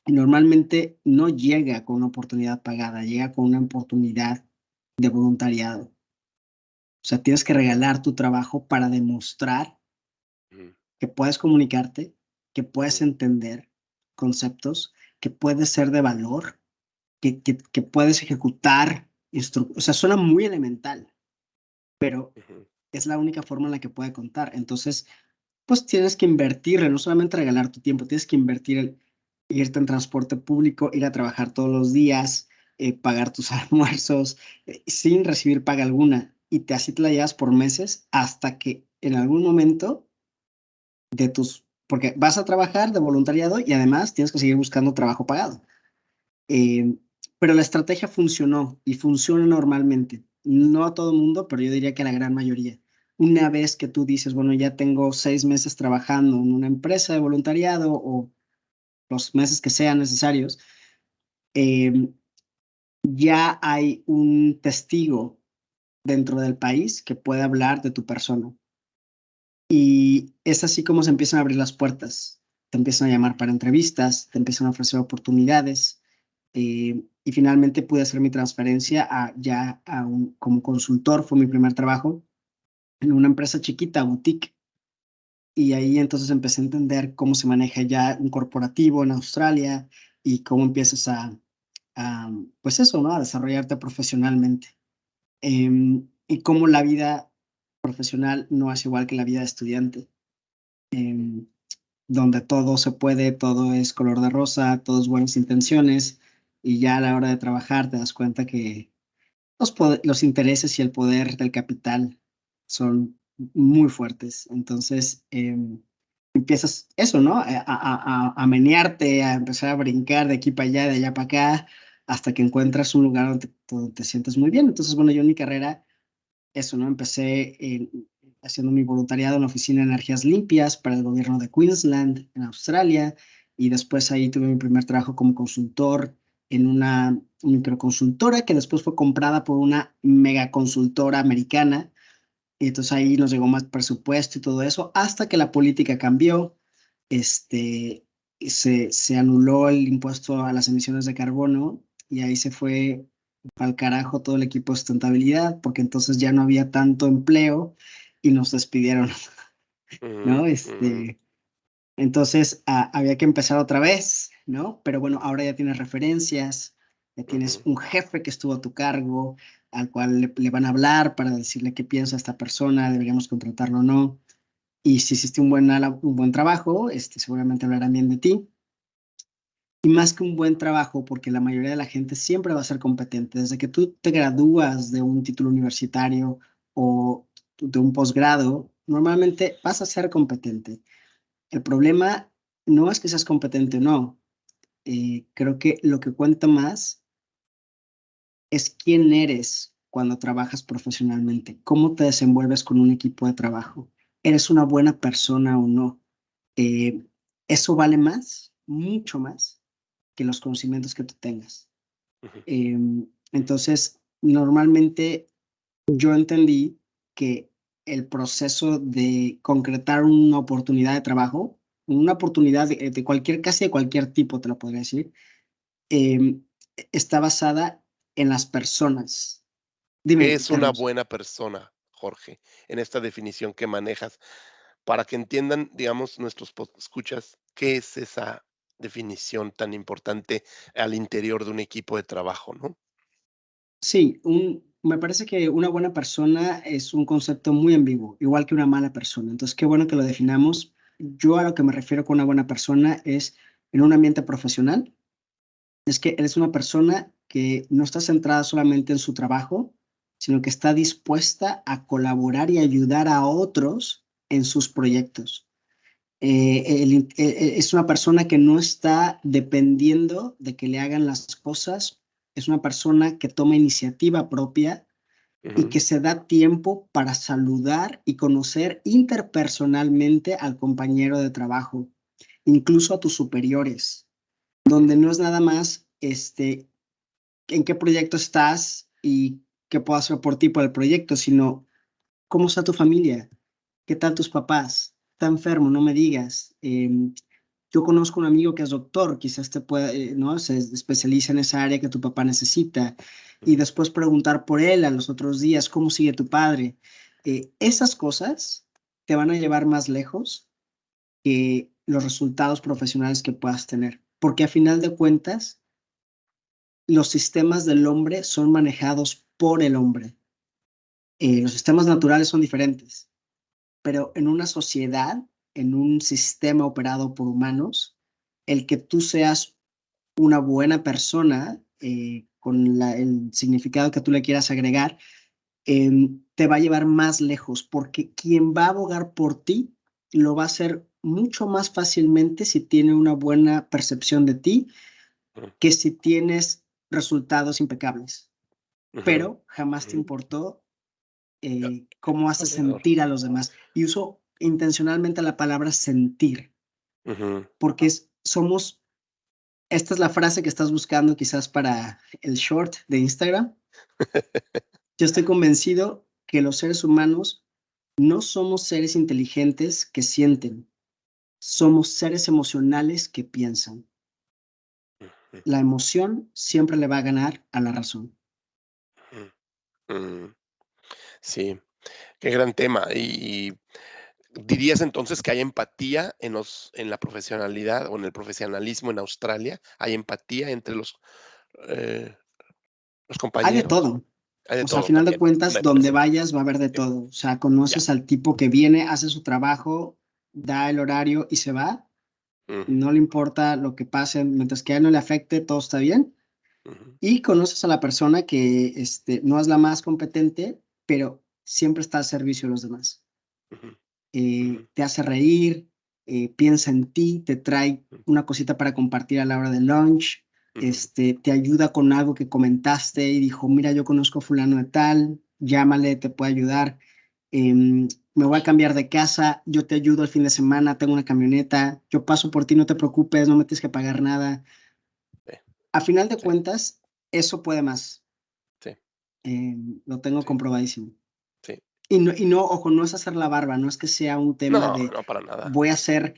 Y normalmente no llega con una oportunidad pagada, llega con una oportunidad de voluntariado. O sea, tienes que regalar tu trabajo para demostrar que puedes comunicarte, que puedes entender conceptos, que puedes ser de valor, que puedes ejecutar. O sea, suena muy elemental, pero es la única forma en la que puede contar. Entonces, pues tienes que invertirle, no solamente regalar tu tiempo, tienes que invertir en irte en transporte público, ir a trabajar todos los días, pagar tus almuerzos, sin recibir paga alguna. Y así te la llevas por meses hasta que en algún momento porque vas a trabajar de voluntariado y además tienes que seguir buscando trabajo pagado. Eh, pero la estrategia funcionó y funciona normalmente. No a todo el mundo, pero yo diría que a la gran mayoría. Una vez que tú dices, bueno, ya tengo 6 meses trabajando en una empresa de voluntariado o los meses que sean necesarios, eh, ya hay un testigo dentro del país que puede hablar de tu persona. Y es así como se empiezan a abrir las puertas. Te empiezan a llamar para entrevistas, te empiezan a ofrecer oportunidades. Y finalmente pude hacer mi transferencia como consultor, fue mi primer trabajo en una empresa chiquita, boutique. Y ahí entonces empecé a entender cómo se maneja ya un corporativo en Australia y cómo empiezas pues eso, ¿no? A desarrollarte profesionalmente. Y cómo la vida profesional no es igual que la vida de estudiante. Donde todo se puede, todo es color de rosa, todo es buenas intenciones, y ya a la hora de trabajar te das cuenta que los intereses y el poder del capital son muy fuertes. Entonces, empiezas eso, ¿no? A menearte, a empezar a brincar de aquí para allá, de allá para acá, hasta que encuentras un lugar donde te sientes muy bien. Entonces, bueno, yo en mi carrera eso, ¿no? Empecé haciendo mi voluntariado en la Oficina de Energías Limpias para el gobierno de Queensland, en Australia, y después ahí tuve mi primer trabajo como consultor en una microconsultora que después fue comprada por una megaconsultora americana, y entonces ahí nos llegó más presupuesto y todo eso, hasta que la política cambió, se anuló el impuesto a las emisiones de carbono, y ahí se fue al carajo todo el equipo de sustentabilidad, porque entonces ya no había tanto empleo y nos despidieron, ¿no? Entonces había que empezar otra vez, ¿no? Pero bueno, ahora ya tienes referencias, ya tienes un jefe que estuvo a tu cargo, al cual le van a hablar para decirle qué piensa esta persona, deberíamos contratarlo o no. Y si hiciste un buen trabajo, seguramente hablarán bien de ti. Y más que un buen trabajo, porque la mayoría de la gente siempre va a ser competente. Desde que tú te gradúas de un título universitario o de un posgrado, normalmente vas a ser competente. El problema no es que seas competente o no. Creo que lo que cuenta más es quién eres cuando trabajas profesionalmente? ¿Cómo te desenvuelves con un equipo de trabajo? ¿Eres una buena persona o no? Eso vale más, mucho más, que los conocimientos que tú tengas. Ujú. Entonces, normalmente yo entendí que el proceso de concretar una oportunidad de trabajo, una oportunidad de cualquier, casi de cualquier tipo, te lo podría decir, eh, está basada en las personas. ¿Qué Dime, es una Carlos. buena persona, Jorge, en esta definición que manejas? Para que entiendan, digamos, nuestros escuchas, ¿qué es esa definición tan importante al interior de un equipo de trabajo, no? Sí, me parece que una buena persona es un concepto muy ambiguo, igual que una mala persona. Entonces, qué bueno que lo definamos. Yo a lo que me refiero con una buena persona es en un ambiente profesional, es que eres una persona que no está centrada solamente en su trabajo, sino que está dispuesta a colaborar y ayudar a otros en sus proyectos. Es una persona que no está dependiendo de que le hagan las cosas, es una persona que toma iniciativa propia y Ujú, que se da tiempo para saludar y conocer interpersonalmente al compañero de trabajo, incluso a tus superiores, donde ujú, no es nada más en qué proyecto estás y qué puedo hacer por ti por el proyecto, sino cómo está tu familia, qué tal tus papás, está enfermo, no me digas. Yo conozco un amigo que es doctor, quizás te pueda, ¿no? Se especializa en esa área que tu papá necesita y ujú, después preguntar por él a los otros días, ¿cómo sigue tu padre? Esas cosas te van a llevar más lejos que los resultados profesionales que puedas tener, porque a final de cuentas, los sistemas del hombre son manejados por el hombre. Los sistemas naturales son diferentes, pero en una sociedad, en un sistema operado por humanos, el que tú seas una buena persona, con el significado que tú le quieras agregar, te va a llevar más lejos, porque quien va a abogar por ti lo va a hacer mucho más fácilmente si tiene una buena percepción de ti ujú, que si tienes resultados impecables, ujú, pero jamás te ujú. importó Ya, cómo haces alrededor. sentir a los demás. Y uso intencionalmente la palabra sentir, Ujú, porque somos, esta es la frase que estás buscando quizás para el short de Instagram. Yo estoy convencido que los seres humanos no somos seres inteligentes que sienten, somos seres emocionales que piensan. ujú, La emoción siempre le va a ganar a la razón. ujú, mm. Sí, qué gran tema. Y ¿dirías entonces que hay empatía en la profesionalidad o en el profesionalismo en Australia? ¿Hay empatía entre eh, los Hay de compañeros? todo. Hay de O sea, a todo final de también, cuentas, me donde parece. vayas va a haber de Sí, todo. O sea, ya. conoces al tipo que viene, hace su trabajo, da el horario y se va. Ujú, No le importa lo que pase, mientras que a él no le afecte, todo está bien. ujú, Y conoces a la persona que no es la más competente, pero siempre está al servicio de los demás. ujú, ujú, Te hace reír, piensa en ti, te trae mm, una cosita para compartir a la hora del lunch, ujú, te ayuda con algo que comentaste y dijo, mira, yo conozco a fulano de tal, llámale, te puede ayudar. Me voy a cambiar de casa, yo te ayudo el fin de semana, tengo una camioneta, yo paso por ti, no te preocupes, no me tienes que pagar nada. sí, A final de sí, cuentas, eso puede más. sí, Lo tengo sí, comprobadísimo. sí. Y no, ojo, no es hacer la barba, no es que sea un tema No, de no, para nada. voy a hacer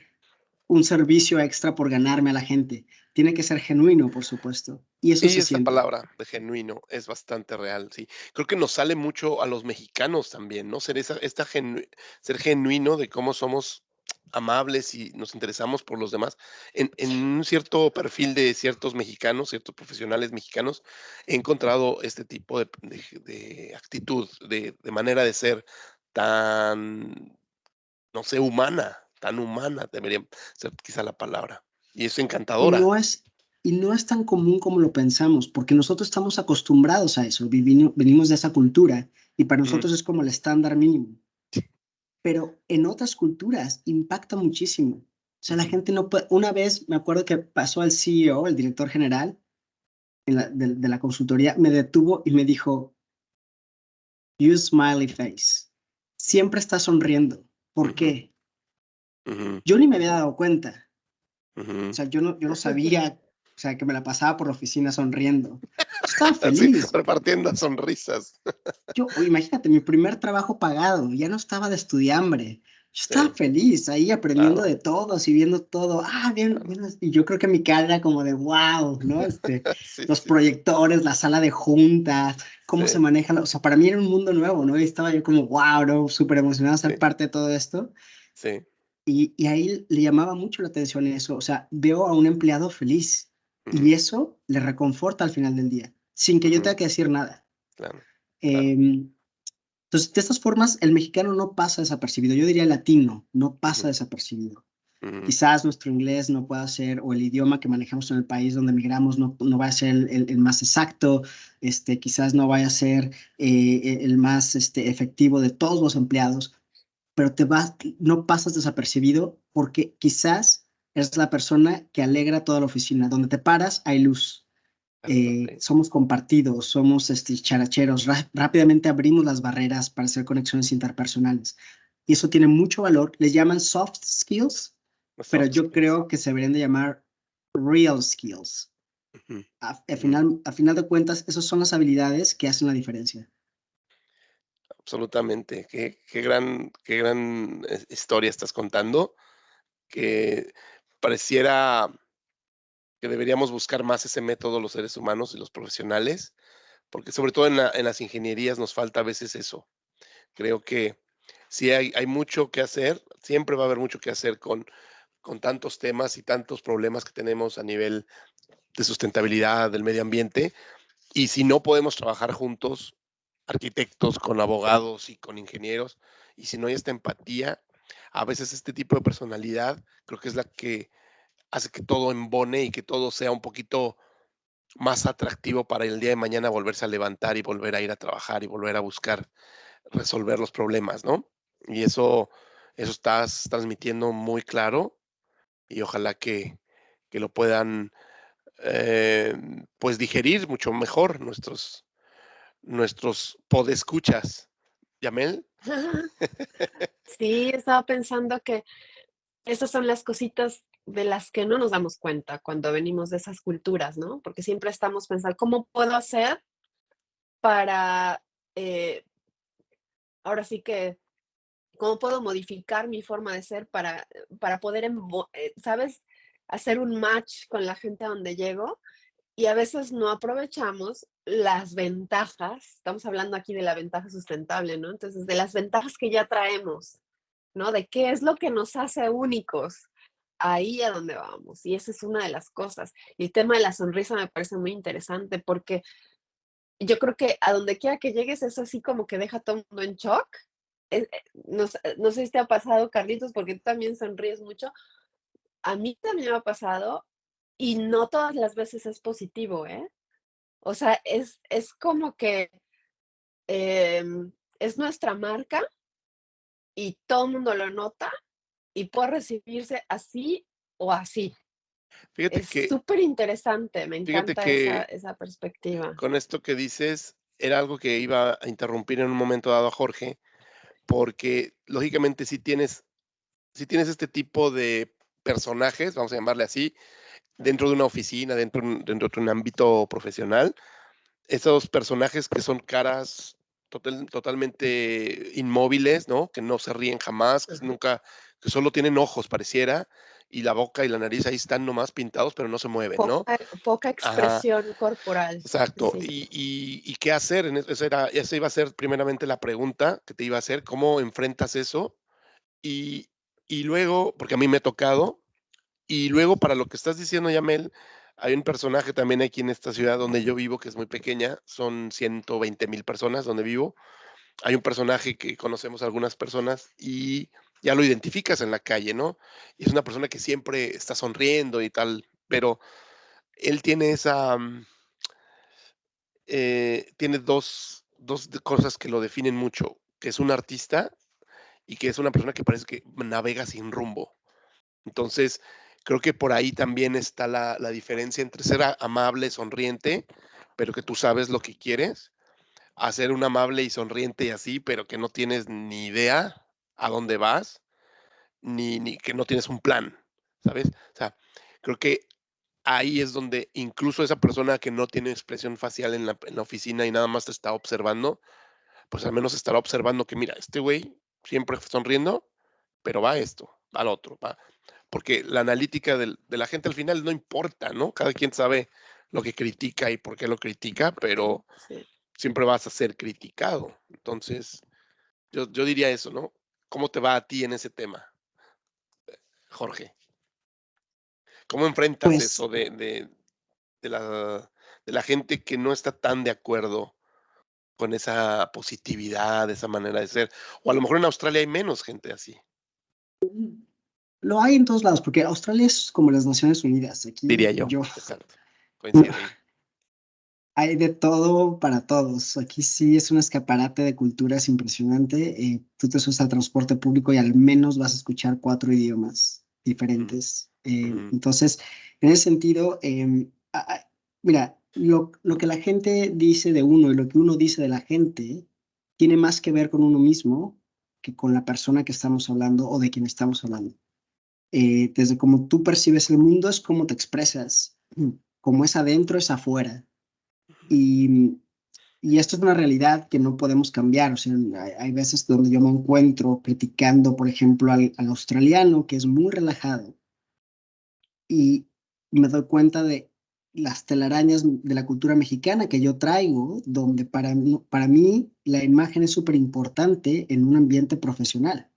un servicio extra por ganarme a la gente. Tiene que ser genuino, por supuesto. Y eso Y se esa siente. palabra de genuino es bastante real, sí. Creo que nos sale mucho a los mexicanos también, ¿no? Ser genuino de cómo somos amables y nos interesamos por los demás. En un cierto perfil de ciertos mexicanos, ciertos profesionales mexicanos, he encontrado este tipo de actitud, de manera de ser tan, no sé, tan humana debería ser quizá la palabra. Y es Y encantadora. no es, y no es tan común como lo pensamos, porque nosotros estamos acostumbrados a eso, venimos de esa cultura y para Mm, nosotros es como el estándar mínimo. Pero en otras culturas impacta muchísimo. O sea, la ujú, gente no puede. Una vez me acuerdo que pasó al CEO, el director general de la consultoría, me detuvo y me dijo, use smiley face. Siempre está sonriendo. ¿Por qué? Yo ni me había dado cuenta. O sea, yo no sabía, o sea, que me la pasaba por la oficina sonriendo. Yo estaba feliz. Sí, repartiendo sonrisas. Imagínate, mi primer trabajo pagado, ya no estaba de estudiambre. Yo estaba feliz ahí aprendiendo de todos y viendo todo. Bien, y yo creo que mi cara era como de wow, ¿no? Los proyectores, la sala de juntas, cómo se manejan. O sea, para mí era un mundo nuevo, ¿no? Y estaba yo como wow, ¿no? Súper emocionado de ser parte de todo esto. Sí. Y ahí le llamaba mucho la atención eso. O sea, veo a un empleado feliz y eso le reconforta al final del día, sin que yo tenga que decir nada. Claro. Entonces, de estas formas, el mexicano no pasa desapercibido. Yo diría el latino, no pasa desapercibido. Quizás nuestro inglés no pueda ser, o el idioma que manejamos en el país donde migramos no va a ser el más exacto, quizás no vaya a ser el más efectivo de todos los empleados, pero no pasas desapercibido porque quizás es la persona que alegra toda la oficina. Donde te paras, hay luz. Somos compartidos, somos characheros, rápidamente abrimos las barreras para hacer conexiones interpersonales. Y eso tiene mucho valor. Les llaman soft skills, pero yo creo que se deberían de llamar real skills. A final de cuentas, esas son las habilidades que hacen la diferencia. Absolutamente. Qué gran historia estás contando, que pareciera que deberíamos buscar más ese método los seres humanos y los profesionales, porque sobre todo en las ingenierías nos falta a veces eso. Creo que sí hay mucho que hacer, siempre va a haber mucho que hacer con tantos temas y tantos problemas que tenemos a nivel de sustentabilidad del medio ambiente, y si no podemos trabajar juntos, arquitectos con abogados y con ingenieros, y si no hay esta empatía, a veces este tipo de personalidad creo que es la que hace que todo embone y que todo sea un poquito más atractivo para el día de mañana volverse a levantar y volver a ir a trabajar y volver a buscar resolver los problemas, ¿no? Y eso estás transmitiendo muy claro, y ojalá que lo puedan, pues, digerir mucho mejor nuestros podescuchas. ¿Yamel? Sí, estaba pensando que esas son las cositas de las que no nos damos cuenta cuando venimos de esas culturas, ¿no? Porque siempre estamos pensando, ¿cómo puedo hacer para, ahora sí que, cómo puedo modificar mi forma de ser para poder, ¿sabes? Hacer un match con la gente a donde llego? Y a veces no aprovechamos las ventajas, estamos hablando aquí de la ventaja sustentable, ¿no? Entonces, de las ventajas que ya traemos, ¿no? De qué es lo que nos hace únicos, ahí a donde vamos. Y esa es una de las cosas. Y el tema de la sonrisa me parece muy interesante porque yo creo que a donde quiera que llegues es así como que deja a todo el mundo en shock. No sé si te ha pasado, Carlitos, porque tú también sonríes mucho. A mí también me ha pasado y no todas las veces es positivo, ¿eh? O sea, es como que es nuestra marca y todo el mundo lo nota y puede recibirse así o así. Fíjate Es que súper interesante, me fíjate encanta que esa perspectiva. con esto que dices, era algo que iba a interrumpir en un momento dado a Jorge, porque lógicamente si tienes este tipo de personajes, vamos a llamarle así, dentro de una oficina, dentro de un ámbito profesional, esos personajes que son caras totalmente inmóviles, ¿no? Que no se ríen jamás, que solo tienen ojos, pareciera, y la boca y la nariz ahí están nomás pintados, pero no se mueven, ¿no? Poca Ajá, expresión corporal. exacto. Sí. ¿Y qué hacer? Esa iba a ser primeramente la pregunta que te iba a hacer, ¿cómo enfrentas eso? Y, y luego, porque a mí me ha tocado, y luego para lo que estás diciendo, Yamel, hay un personaje también aquí en esta ciudad donde yo vivo, que es muy pequeña, son 120,000 personas donde vivo. Hay un personaje que conocemos algunas personas y ya lo identificas en la calle, ¿no? Y es una persona que siempre está sonriendo y tal, pero él tiene tiene dos cosas que lo definen mucho, que es un artista y que es una persona que parece que navega sin rumbo. Entonces, creo que por ahí también está la diferencia entre ser amable, sonriente, pero que tú sabes lo que quieres, a ser un amable y sonriente y así, pero que no tienes ni idea a dónde vas, ni que no tienes un plan, ¿sabes? O sea, creo que ahí es donde incluso esa persona que no tiene expresión facial en la oficina y nada más te está observando, pues al menos estará observando que, mira, este güey siempre sonriendo, pero va a esto, va al otro, va. Porque la analítica de la gente al final no importa, ¿no? Cada quien sabe lo que critica y por qué lo critica, pero Sí. siempre vas a ser criticado. Entonces, yo diría eso, ¿no? ¿Cómo te va a ti en ese tema, Jorge? ¿Cómo enfrentas Pues, eso de de la gente que no está tan de acuerdo con esa positividad, esa manera de ser? O a lo mejor en Australia hay menos gente así, lo hay en todos lados, porque Australia es como las Naciones Unidas. diría Aquí yo. yo, Exacto. Coincido ahí. hay de todo para todos. Aquí sí es un escaparate de culturas impresionante. Tú te subes al transporte público y al menos vas a escuchar 4 idiomas Ujú, diferentes. ujú, Entonces, en ese sentido, mira, lo que la gente dice de uno y lo que uno dice de la gente tiene más que ver con uno mismo que con la persona que estamos hablando o de quien estamos hablando. Desde cómo tú percibes el mundo es cómo te expresas. Como es adentro, es afuera. Y, y esto es una realidad que no podemos cambiar. O sea, hay veces donde yo me encuentro criticando, por ejemplo, al australiano, que es muy relajado, y me doy cuenta de las telarañas de la cultura mexicana que yo traigo, donde para mí la imagen es súper importante en un ambiente profesional.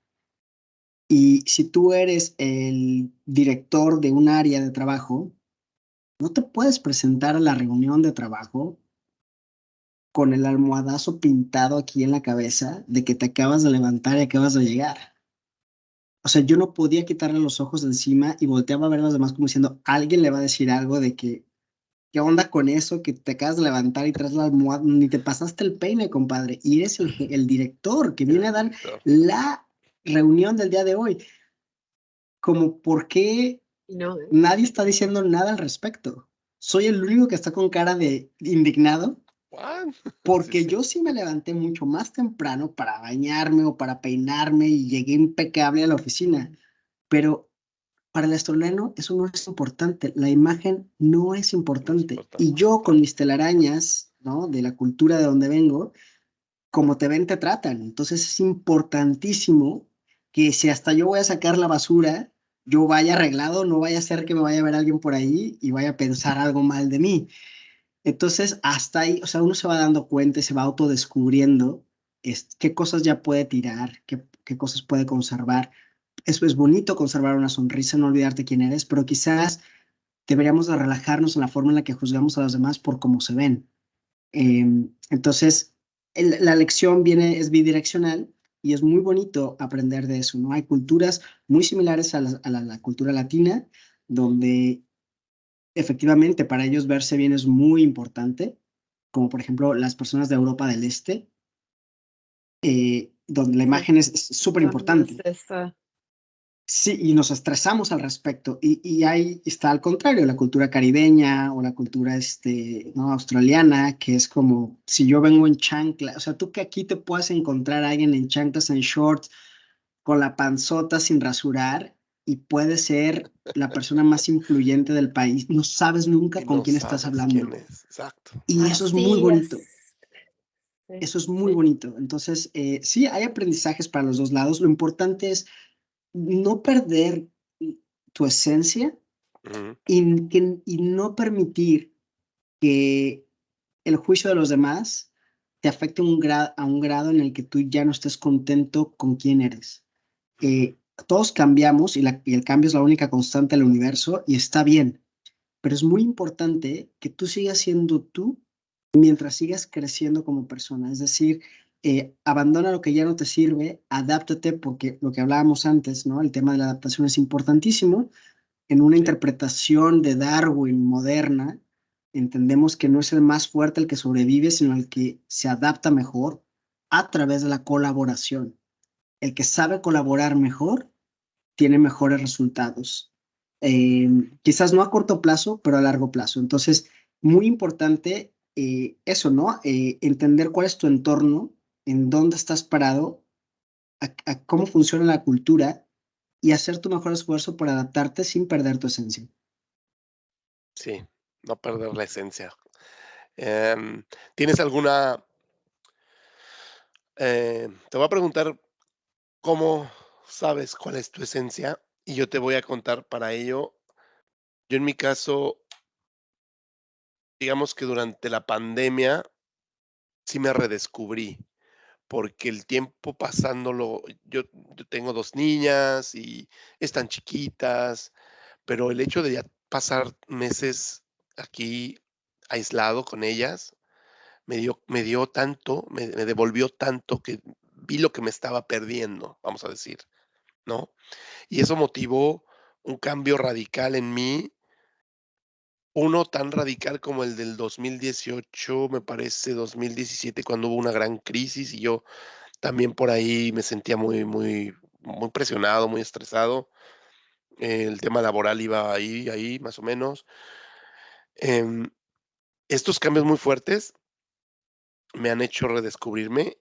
Y si tú eres el director de un área de trabajo, no te puedes presentar a la reunión de trabajo con el almohadazo pintado aquí en la cabeza de que te acabas de levantar y acabas de llegar. O sea, yo no podía quitarle los ojos de encima y volteaba a ver a los demás como diciendo, alguien le va a decir algo de que, ¿qué onda con eso? Que te acabas de levantar y traes la almohada, ni te pasaste el peine, compadre. Y eres el director que viene el a dar director. la reunión del día de hoy. Como, ¿por qué No, nadie está diciendo nada al respecto? Soy el único que está con cara de indignado. ¿What? Sí, Porque sí. yo sí me levanté mucho más temprano para bañarme o para peinarme y llegué impecable a la oficina. Pero para el australiano eso no es importante. La imagen no es No es importante. Y importante. yo con mis telarañas, ¿no? De la cultura de donde vengo, como te ven, te tratan. Entonces es importantísimo que si hasta yo voy a sacar la basura, yo vaya arreglado, no vaya a ser que me vaya a ver alguien por ahí y vaya a pensar algo mal de mí. Entonces, hasta ahí, o sea, uno se va dando cuenta y se va autodescubriendo qué cosas ya puede tirar, qué cosas puede conservar. Eso es bonito, conservar una sonrisa, no olvidarte quién eres, pero quizás deberíamos de relajarnos en la forma en la que juzgamos a los demás por cómo se ven. Entonces, la lección es bidireccional y es muy bonito aprender de eso, ¿no? Hay culturas muy similares a la cultura latina, donde efectivamente, para ellos verse bien es muy importante, como por ejemplo las personas de Europa del Este, donde la sí, imagen es súper son más importante. esa. Sí, y nos estresamos al respecto. Y ahí está al contrario, la cultura caribeña o la cultura ¿no? australiana, que es como si yo vengo en chancla, o sea, tú que aquí te puedes encontrar a alguien en chanclas, en shorts, con la panzota sin rasurar, y puede ser la persona más influyente del país. No sabes nunca Y con no quién estás sabes quién hablando. es. Exacto. Y eso es muy Así bonito. es. Sí, Eso es muy sí. bonito. Entonces, sí, hay aprendizajes para los dos lados. Lo importante es no perder tu esencia Ujú. y no permitir que el juicio de los demás te afecte a un grado en el que tú ya no estés contento con quién eres. Todos cambiamos y el cambio es la única constante del universo y está bien, pero es muy importante que tú sigas siendo tú mientras sigas creciendo como persona. Es decir, abandona lo que ya no te sirve, adáptate, porque lo que hablábamos antes, ¿no? El tema de la adaptación es importantísimo. En una Sí. interpretación de Darwin moderna, entendemos que no es el más fuerte el que sobrevive, sino el que se adapta mejor a través de la colaboración. El que sabe colaborar mejor tiene mejores resultados. Quizás no a corto plazo, pero a largo plazo. Entonces, muy importante eso, ¿no? Entender cuál es tu entorno, en dónde estás parado, a cómo funciona la cultura y hacer tu mejor esfuerzo por adaptarte sin perder tu esencia. Sí, no perder la esencia. ¿Tienes alguna? Te voy a preguntar cómo sabes cuál es tu esencia y yo te voy a contar para ello. Yo en mi caso, digamos que durante la pandemia sí me redescubrí, porque el tiempo pasándolo, yo tengo 2 niñas y están chiquitas, pero el hecho de ya pasar meses aquí aislado con ellas, me dio tanto, me devolvió tanto que vi lo que me estaba perdiendo, vamos a decir, ¿no? Y eso motivó un cambio radical en mí, uno tan radical como el del 2018, me parece 2017, cuando hubo una gran crisis y yo también por ahí me sentía muy presionado, muy estresado. El tema laboral iba ahí más o menos. Em, Estos cambios muy fuertes me han hecho redescubrirme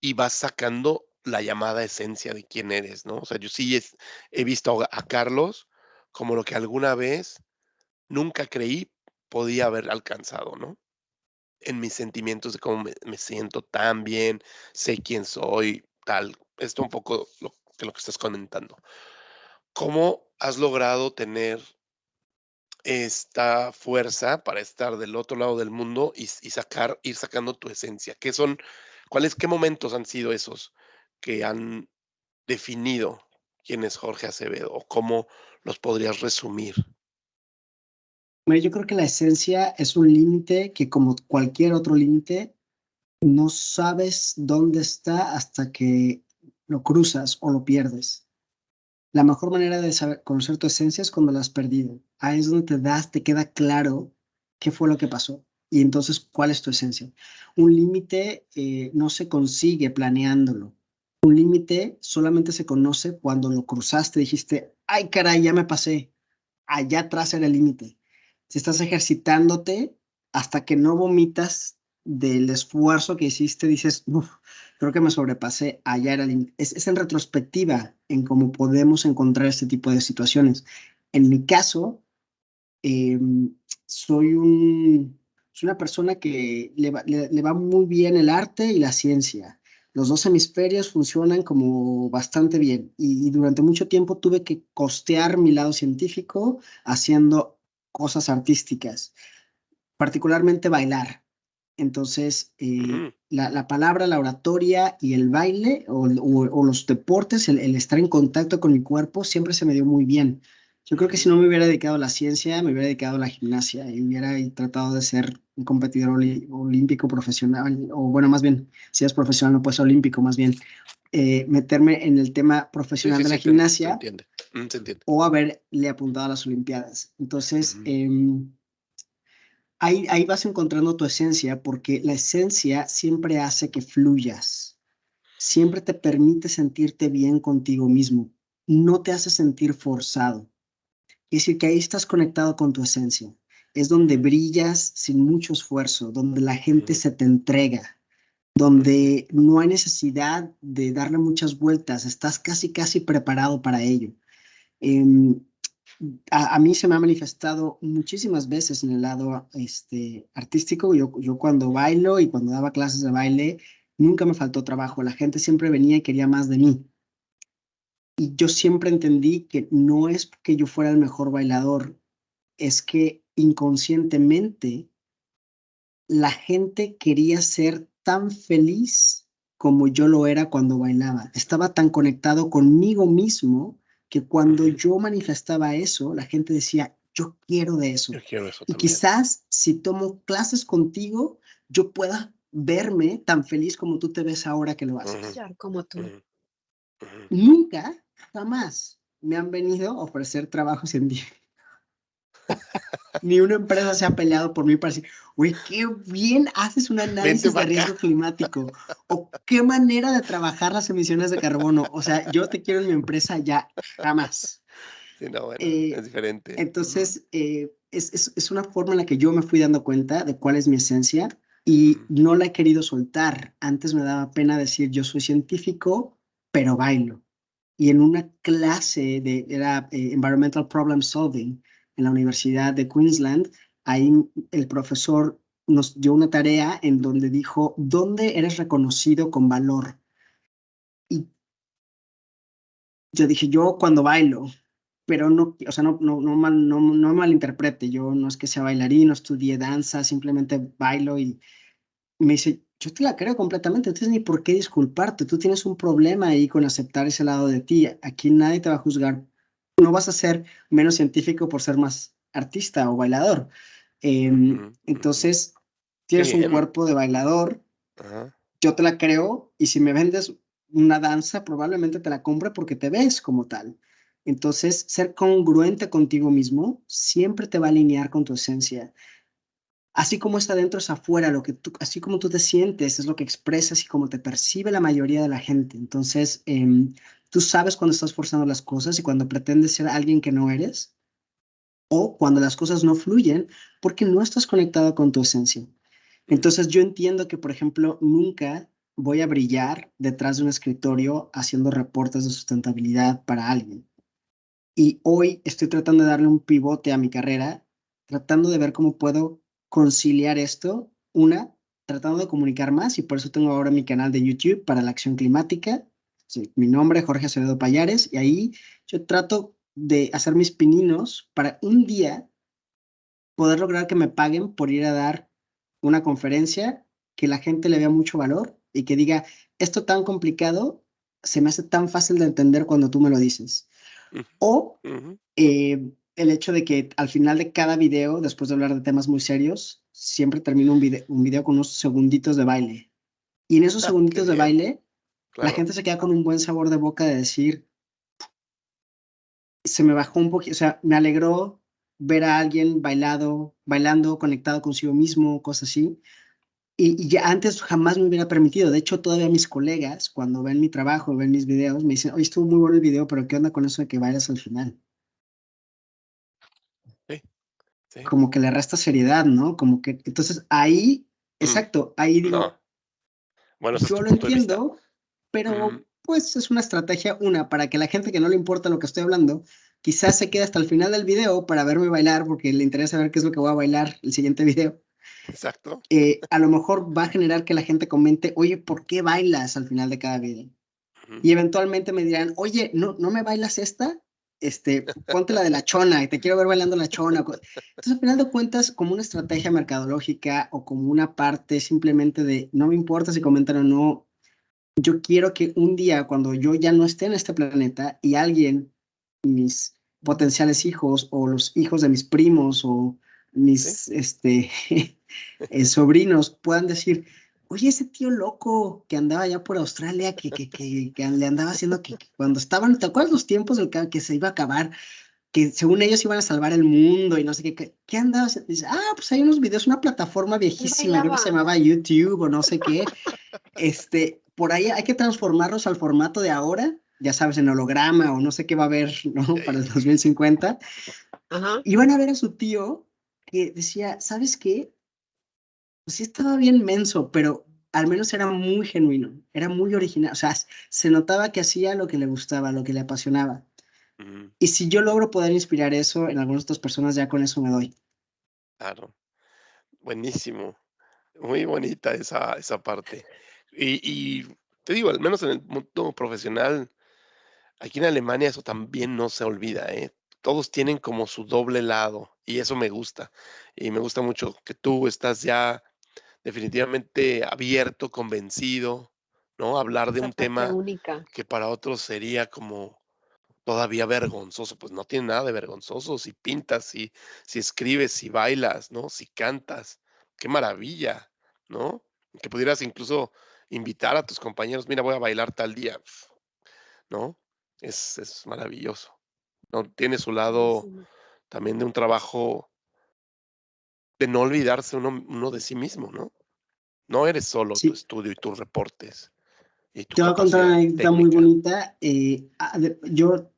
y vas sacando la llamada esencia de quién eres, ¿no? O sea, yo sí he visto a Carlos como lo que alguna vez nunca creí podía haber alcanzado, ¿no? En mis sentimientos de cómo me siento tan bien, sé quién soy, tal. Esto un poco lo que estás comentando. ¿Cómo has logrado tener esta fuerza para estar del otro lado del mundo y ir sacando tu esencia? ¿Qué momentos han sido esos que han definido quién es Jorge Acevedo o cómo los podrías resumir? Mira, yo creo que la esencia es un límite que, como cualquier otro límite, no sabes dónde está hasta que lo cruzas o lo pierdes. La mejor manera de saber, conocer tu esencia es cuando la has perdido. Ahí es donde te queda claro qué fue lo que pasó y entonces cuál es tu esencia. Un límite no se consigue planeándolo. Un límite solamente se conoce cuando lo cruzaste, dijiste, ay caray, ya me pasé. Allá atrás era el límite. Si estás ejercitándote hasta que no vomitas del esfuerzo que hiciste, dices, "Uf, creo que me sobrepasé, allá era el límite". Es en retrospectiva en cómo podemos encontrar este tipo de situaciones. En mi caso, eh, soy soy una persona que le va muy bien el arte y la ciencia. Los dos hemisferios funcionan como bastante bien y durante mucho tiempo tuve que costear mi lado científico haciendo cosas artísticas, particularmente bailar. Entonces, Ujú, la palabra, la oratoria y el baile o los deportes, el estar en contacto con mi cuerpo, siempre se me dio muy bien. Yo creo que ujú. si no me hubiera dedicado a la ciencia, me hubiera dedicado a la gimnasia y hubiera tratado de ser un competidor olímpico profesional, o bueno, más bien, si es profesional, no puede ser olímpico, más bien, meterme en el tema Sí, profesional sí, de la sí, se gimnasia entiende. Se entiende. o haberle apuntado a las Olimpiadas. Entonces, Ujú, ahí vas encontrando tu esencia porque la esencia siempre hace que fluyas, siempre te permite sentirte bien contigo mismo, no te hace sentir forzado. Es decir, que ahí estás conectado con tu esencia. Es donde brillas sin mucho esfuerzo, donde la gente ujú, se te entrega, ujú, donde no hay necesidad de darle muchas vueltas, estás casi, casi preparado para ello. Em, a mí se me ha manifestado muchísimas veces en el lado artístico. Yo cuando bailo y cuando daba clases de baile, nunca me faltó trabajo. La gente siempre venía y quería más de mí. Y yo siempre entendí que no es que yo fuera el mejor bailador, es que inconscientemente la gente quería ser tan feliz como yo lo era cuando bailaba. Estaba tan conectado conmigo mismo que cuando ujú. yo manifestaba eso, la gente decía, yo quiero de Yo eso. quiero eso Y también. quizás si tomo clases contigo, yo pueda verme tan feliz como tú te ves ahora que lo Ujú, haces. Ya, como tú. ujú, ujú. Nunca, jamás me han venido a ofrecer trabajos en día. Ni una empresa se ha peleado por mí para decir, güey, qué bien haces un Vente análisis de para acá. riesgo climático o qué manera de trabajar las emisiones de carbono. O sea, yo te quiero en mi empresa ya, jamás. Sí, no, bueno, Eh, es diferente. Ujú, entonces, es una forma en la que yo me fui dando cuenta de cuál es mi esencia y no la he querido soltar. Antes me daba pena decir, yo soy científico, pero bailo. Y en una clase era Environmental Problem Solving en la Universidad de Queensland, ahí el profesor nos dio una tarea en donde dijo, ¿dónde eres reconocido con valor? Y yo dije, yo cuando bailo, pero no, o sea, no malinterprete, yo no es que sea bailarín, no estudié danza, simplemente bailo y me dice, yo te la creo completamente, no tienes ni por qué disculparte, tú tienes un problema ahí con aceptar ese lado de ti, aquí nadie te va a juzgar, no vas a ser menos científico por ser más artista o bailador. Entonces, Qué tienes un bien. cuerpo de bailador, Ajá. yo te la creo y si me vendes una danza, probablemente te la compre porque te ves como tal. Entonces, ser congruente contigo mismo siempre te va a alinear con tu esencia. Así como está dentro es afuera, así como tú te sientes es lo que expresas y como te percibe la mayoría de la gente. Entonces, tú sabes cuando estás forzando las cosas y cuando pretendes ser alguien que no eres o cuando las cosas no fluyen porque no estás conectado con tu esencia. Entonces, yo entiendo que, por ejemplo, nunca voy a brillar detrás de un escritorio haciendo reportes de sustentabilidad para alguien. Y hoy estoy tratando de darle un pivote a mi carrera, tratando de ver cómo puedo conciliar esto. Tratando de comunicar más y por eso tengo ahora mi canal de YouTube para la acción climática. Sí, mi nombre es Jorge Acevedo Payares y ahí yo trato de hacer mis pininos para un día poder lograr que me paguen por ir a dar una conferencia, que la gente le vea mucho valor y que diga, esto tan complicado se me hace tan fácil de entender cuando tú me lo dices. O el hecho de que al final de cada video, después de hablar de temas muy serios, siempre termino un video con unos segunditos de baile. Y en esos Qué segunditos de bien. baile, la Claro. gente se queda con un buen sabor de boca de decir, se me bajó un poquito, o sea, me alegró ver a alguien bailando, conectado consigo mismo, cosas así. Y ya antes jamás me hubiera permitido. De hecho, todavía mis colegas, cuando ven mi trabajo, ven mis videos, me dicen, oye, estuvo muy bueno el video, pero ¿qué onda con eso de que bailas al final? Sí, sí. Como que le resta seriedad, ¿no? Como que, entonces ahí, exacto, ahí No. digo, Bueno, ese es yo tu lo punto de vista. entiendo, pero pues es una estrategia, para que la gente que no le importa lo que estoy hablando, quizás se quede hasta el final del video para verme bailar, porque le interesa ver qué es lo que voy a bailar el siguiente video. Exacto. A lo mejor va a generar que la gente comente, oye, ¿por qué bailas al final de cada video? Y eventualmente me dirán, oye, ¿no me bailas esta? Ponte la de la chona, y te quiero ver bailando la chona. Entonces, al final de cuentas, como una estrategia mercadológica o como una parte simplemente de, no me importa si comentan o no, yo quiero que un día, cuando yo ya no esté en este planeta y alguien, mis potenciales hijos o los hijos de mis primos o mis sobrinos puedan decir, oye, ese tío loco que andaba allá por Australia, que le andaba haciendo que cuando estaban, ¿te acuerdas los tiempos del que se iba a acabar? Que según ellos iban a salvar el mundo y no sé ¿qué andaba haciendo? Dice, pues hay unos videos, una plataforma Él viejísima, creo que se bailaba. llamaba YouTube o no sé qué. Por ahí hay que transformarlos al formato de ahora, ya sabes, en holograma o no sé qué va a haber, ¿no? Para el 2050. Ajá. Y van a ver a su tío que decía, ¿sabes qué? Pues sí estaba bien menso, pero al menos era muy genuino, era muy original, o sea, se notaba que hacía lo que le gustaba, lo que le apasionaba. Y si yo logro poder inspirar eso en algunas otras personas, ya con eso me doy. Claro. Buenísimo. Muy bonita esa parte. Y te digo, al menos en el mundo profesional, aquí en Alemania eso también no se olvida, ¿eh? Todos tienen como su doble lado y eso me gusta. Y me gusta mucho que tú estás ya definitivamente abierto, convencido, ¿no? Hablar de Esa un parte tema única. que para otros sería como todavía vergonzoso, pues no tiene nada de vergonzoso si pintas, si escribes, si bailas, ¿no? Si cantas, qué maravilla, ¿no? Que pudieras incluso invitar a tus compañeros, mira, voy a bailar tal día, ¿no? Es maravilloso, ¿no? Tiene su lado Buenísimo. también de un trabajo de no olvidarse uno de sí mismo, ¿no? No eres solo tu Sí, estudio y tus reportes y tu te voy a contar una capacidad anécdota muy técnica. bonita. Yo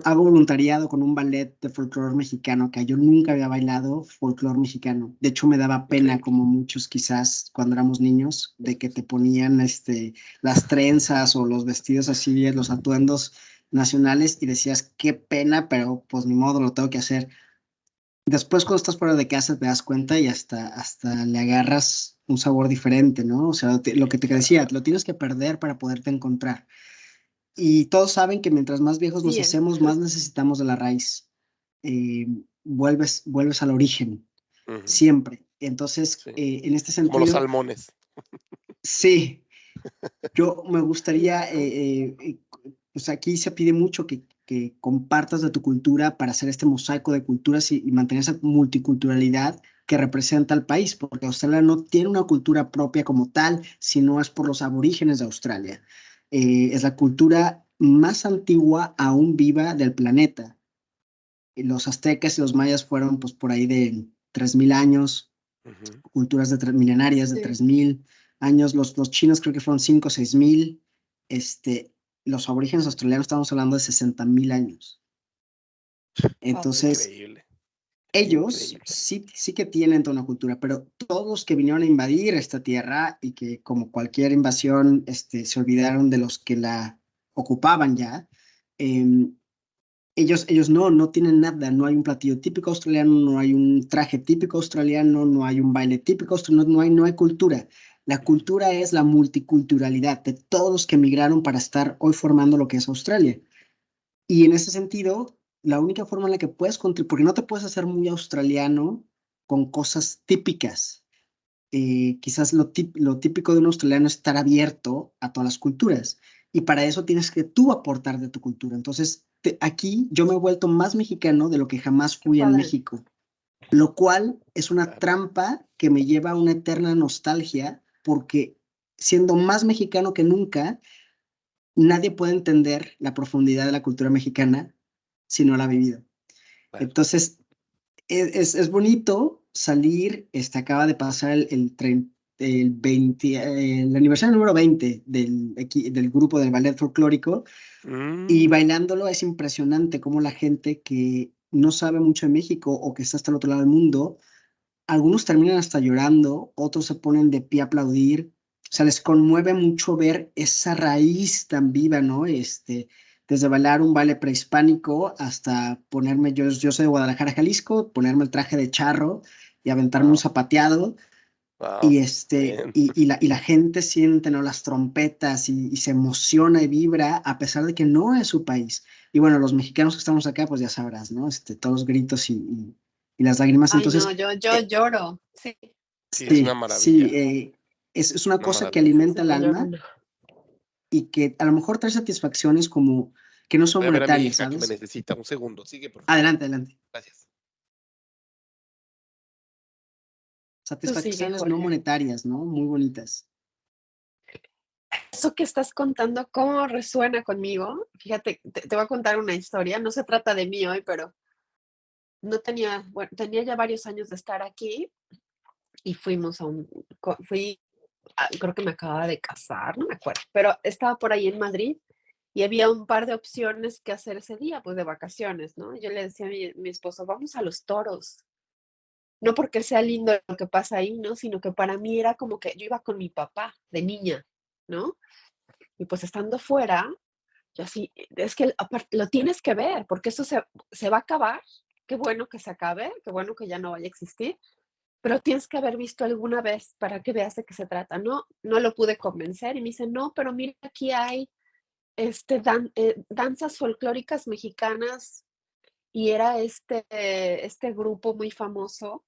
hago voluntariado con un ballet de folclore mexicano, que yo nunca había bailado folclore mexicano. De hecho, me daba pena, Increíble. como muchos quizás cuando éramos niños, de que te ponían las trenzas o los vestidos así, los atuendos nacionales, y decías, qué pena, pero pues ni modo, lo tengo que hacer. Después, cuando estás fuera de casa, te das cuenta y hasta le agarras un sabor diferente, ¿no? O sea, lo que te decía, lo tienes que perder para poderte encontrar. Y todos saben que mientras más viejos nos Sí, hacemos, más necesitamos de la raíz. Eh, vuelves al origen, Ujú, siempre. Entonces, sí. en este Como los sentido, salmones. sí, yo me sí, gustaría, ¿no? pues aquí se pide mucho que compartas de tu cultura para hacer este mosaico de culturas y mantener esa multiculturalidad que representa al país, porque Australia no tiene una cultura propia como tal, sino es por los aborígenes de Australia. Es la cultura más antigua aún viva del planeta. Los aztecas y los mayas fueron pues por ahí de 3.000 años, Ujú. culturas milenarias de Sí. 3.000 años, los chinos creo que fueron 5 o 6.000, este, los aborígenes australianos estamos hablando de 60.000 años. Wow. Entonces, Increíble, ellos increíble. sí que tienen toda una cultura, pero todos los que vinieron a invadir esta tierra y que como cualquier invasión se olvidaron de los que la ocupaban ya, em, ellos no tienen nada, no hay un platillo típico australiano, no hay un traje típico australiano, no hay un baile típico australiano, no hay cultura. La cultura es la multiculturalidad de todos los que emigraron para estar hoy formando lo que es Australia. Y en ese sentido, la única forma en la que puedes contribuir, porque no te puedes hacer muy australiano con cosas típicas. Quizás lo típico de un australiano es estar abierto a todas las culturas. Y para eso tienes que tú aportar de tu cultura. Entonces, aquí yo me he vuelto más mexicano de lo que jamás Qué fui en padre. México, lo cual es una Claro. trampa que me lleva a una eterna nostalgia, porque siendo más mexicano que nunca, nadie puede entender la profundidad de la cultura mexicana si no la ha vivido. Claro. Entonces, es bonito salir, acaba de pasar el aniversario número 20 del grupo del ballet folclórico, y Mm, bailándolo es impresionante cómo la gente que no sabe mucho de México o que está hasta el otro lado del mundo, algunos terminan hasta llorando, otros se ponen de pie a aplaudir. O sea, les conmueve mucho ver esa raíz tan viva, ¿no? Desde bailar un baile prehispánico hasta ponerme, yo soy de Guadalajara, Jalisco, ponerme el traje de charro y aventarme un wow, zapateado. wow. Y, Bien. la gente siente, ¿no? Las trompetas y se emociona y vibra a pesar de que no es su país. Y bueno, los mexicanos que estamos acá, pues ya sabrás, ¿no? Todos los gritos y las lágrimas. Ay, no, Entonces, yo eh, lloro. Sí, Sí, es una sí, maravilla. es una Una cosa que maravilla. alimenta sí, el yo alma lloro. y que a lo mejor trae satisfacciones como que no son Voy a ver a mi monetarias, hija que me ¿sabes? necesita. Un segundo. Sigue, por favor. Adelante, adelante. Gracias. Tú sigue, Satisfacciones no Jorge. monetarias, ¿no? Muy bonitas. Eso que estás contando, ¿cómo resuena conmigo? Fíjate, te voy a contar una historia. No se trata de mí hoy, pero no tenía, bueno, tenía ya varios años de estar aquí y fuimos a creo que me acababa de casar, no me acuerdo, pero estaba por ahí en Madrid y había un par de opciones que hacer ese día, pues de vacaciones, ¿no? Yo le decía a mi esposo, vamos a los toros. No porque sea lindo lo que pasa ahí, ¿no? Sino que para mí era como que yo iba con mi papá de niña, ¿no? Y pues estando fuera, yo así, es que aparte, lo tienes que ver, porque eso se va a acabar. Qué bueno que se acabe, qué bueno que ya no vaya a existir, pero tienes que haber visto alguna vez para que veas de qué se trata. No, no lo pude convencer y me dice, no, pero mira, aquí hay danzas folclóricas mexicanas y era este grupo muy famoso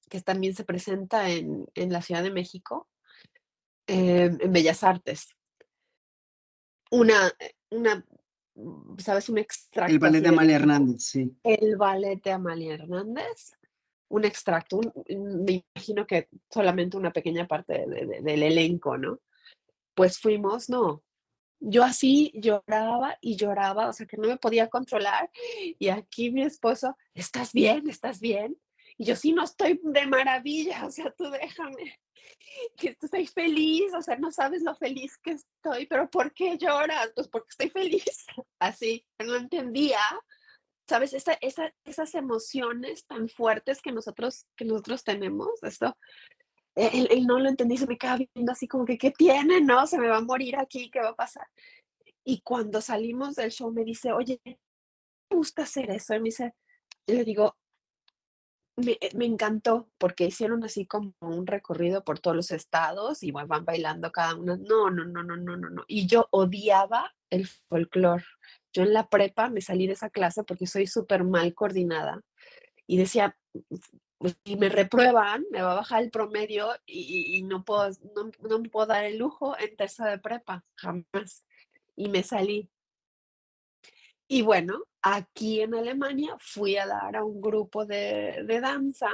que también se presenta en la Ciudad de México, en Bellas Artes. Una, ¿sabes? Un El extracto ballet así de del Amalia equipo. Hernández, sí. El ballet de Amalia Hernández, un extracto, me imagino que solamente una pequeña parte del elenco, ¿no? Pues fuimos, no, yo así lloraba y lloraba, o sea que no me podía controlar. Y aquí mi esposo, ¿estás bien? ¿Estás bien? Y yo, sí, no estoy de maravilla, o sea, tú déjame, que estoy feliz, o sea, no sabes lo feliz que estoy, pero ¿por qué lloras? Pues porque estoy feliz, así, no entendía, ¿sabes? Esas emociones tan fuertes que nosotros tenemos, esto, él no lo entendí, se me queda viendo así como que, ¿qué tiene? No, se me va a morir aquí, ¿qué va a pasar? Y cuando salimos del show me dice, oye, ¿me gusta hacer eso? Y me dice, y le digo, me encantó porque hicieron así como un recorrido por todos los estados y van bailando cada uno. No, no, no, no, no, no, no. Y yo odiaba el folclore. Yo en la prepa me salí de esa clase porque soy súper mal coordinada y decía, pues, si me reprueban, me va a bajar el promedio y no me puedo dar el lujo en tercera de prepa, jamás. Y me salí. Y bueno, aquí en Alemania fui a dar a un grupo de danza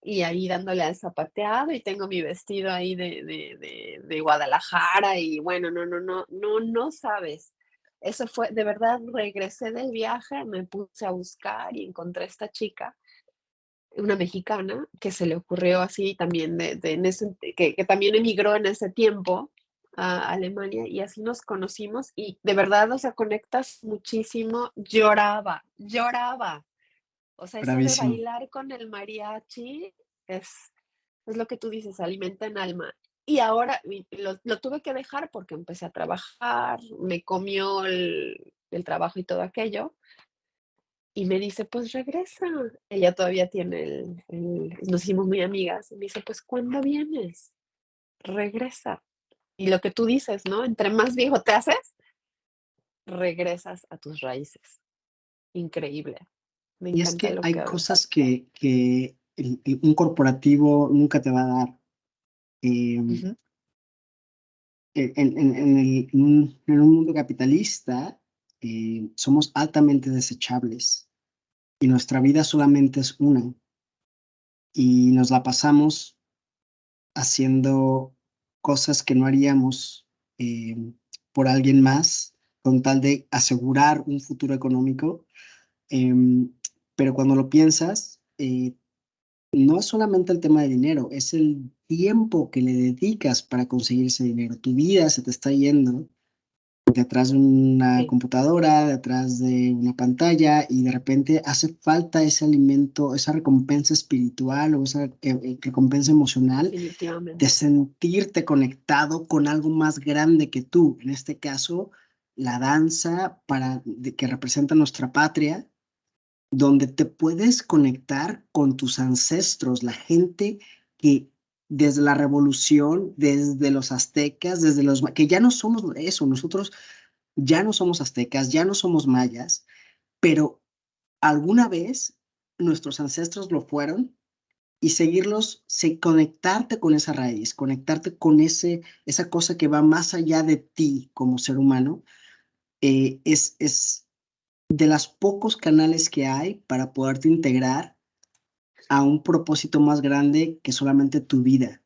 y ahí dándole al zapateado y tengo mi vestido ahí de Guadalajara y bueno, no, no, no, no, no sabes. Eso fue, de verdad, regresé del viaje, me puse a buscar y encontré a esta chica, una mexicana, que se le ocurrió así también, que también emigró en ese tiempo a Alemania y así nos conocimos y de verdad, o sea, conectas muchísimo. Lloraba, lloraba. O sea, eso de Bravísimo. bailar con el mariachi es, es lo que tú dices, alimenta en alma. Y ahora lo tuve que dejar porque empecé a trabajar, me comió el trabajo y todo aquello. Y me dice, pues regresa. Ella todavía tiene nos hicimos muy amigas. Y me dice, pues ¿cuándo vienes? Regresa. Y lo que tú dices, ¿no? Entre más viejo te haces, regresas a tus raíces. Increíble. Me Y es encanta que lo que hay hago. cosas que un corporativo nunca te va a dar. Em, Ujú. en un mundo capitalista, somos altamente desechables y nuestra vida solamente es una y nos la pasamos haciendo cosas que no haríamos eh, por alguien más con tal de asegurar un futuro económico. Em, pero cuando lo piensas, no es solamente el tema de dinero, es el tiempo que le dedicas para conseguir ese dinero. Tu vida se te está yendo detrás de una Sí, computadora, detrás de una pantalla, y de repente hace falta ese alimento, esa recompensa espiritual o esa recompensa emocional de definitivamente. sentirte conectado con algo más grande que tú. En este caso, la danza que representa nuestra patria, donde te puedes conectar con tus ancestros, la gente que desde la revolución, desde los aztecas, que ya no somos eso, nosotros ya no somos aztecas, ya no somos mayas, pero alguna vez nuestros ancestros lo fueron y conectarte con esa raíz, conectarte con esa cosa que va más allá de ti como ser humano, es de los pocos canales que hay para poderte integrar a un propósito más grande que solamente tu vida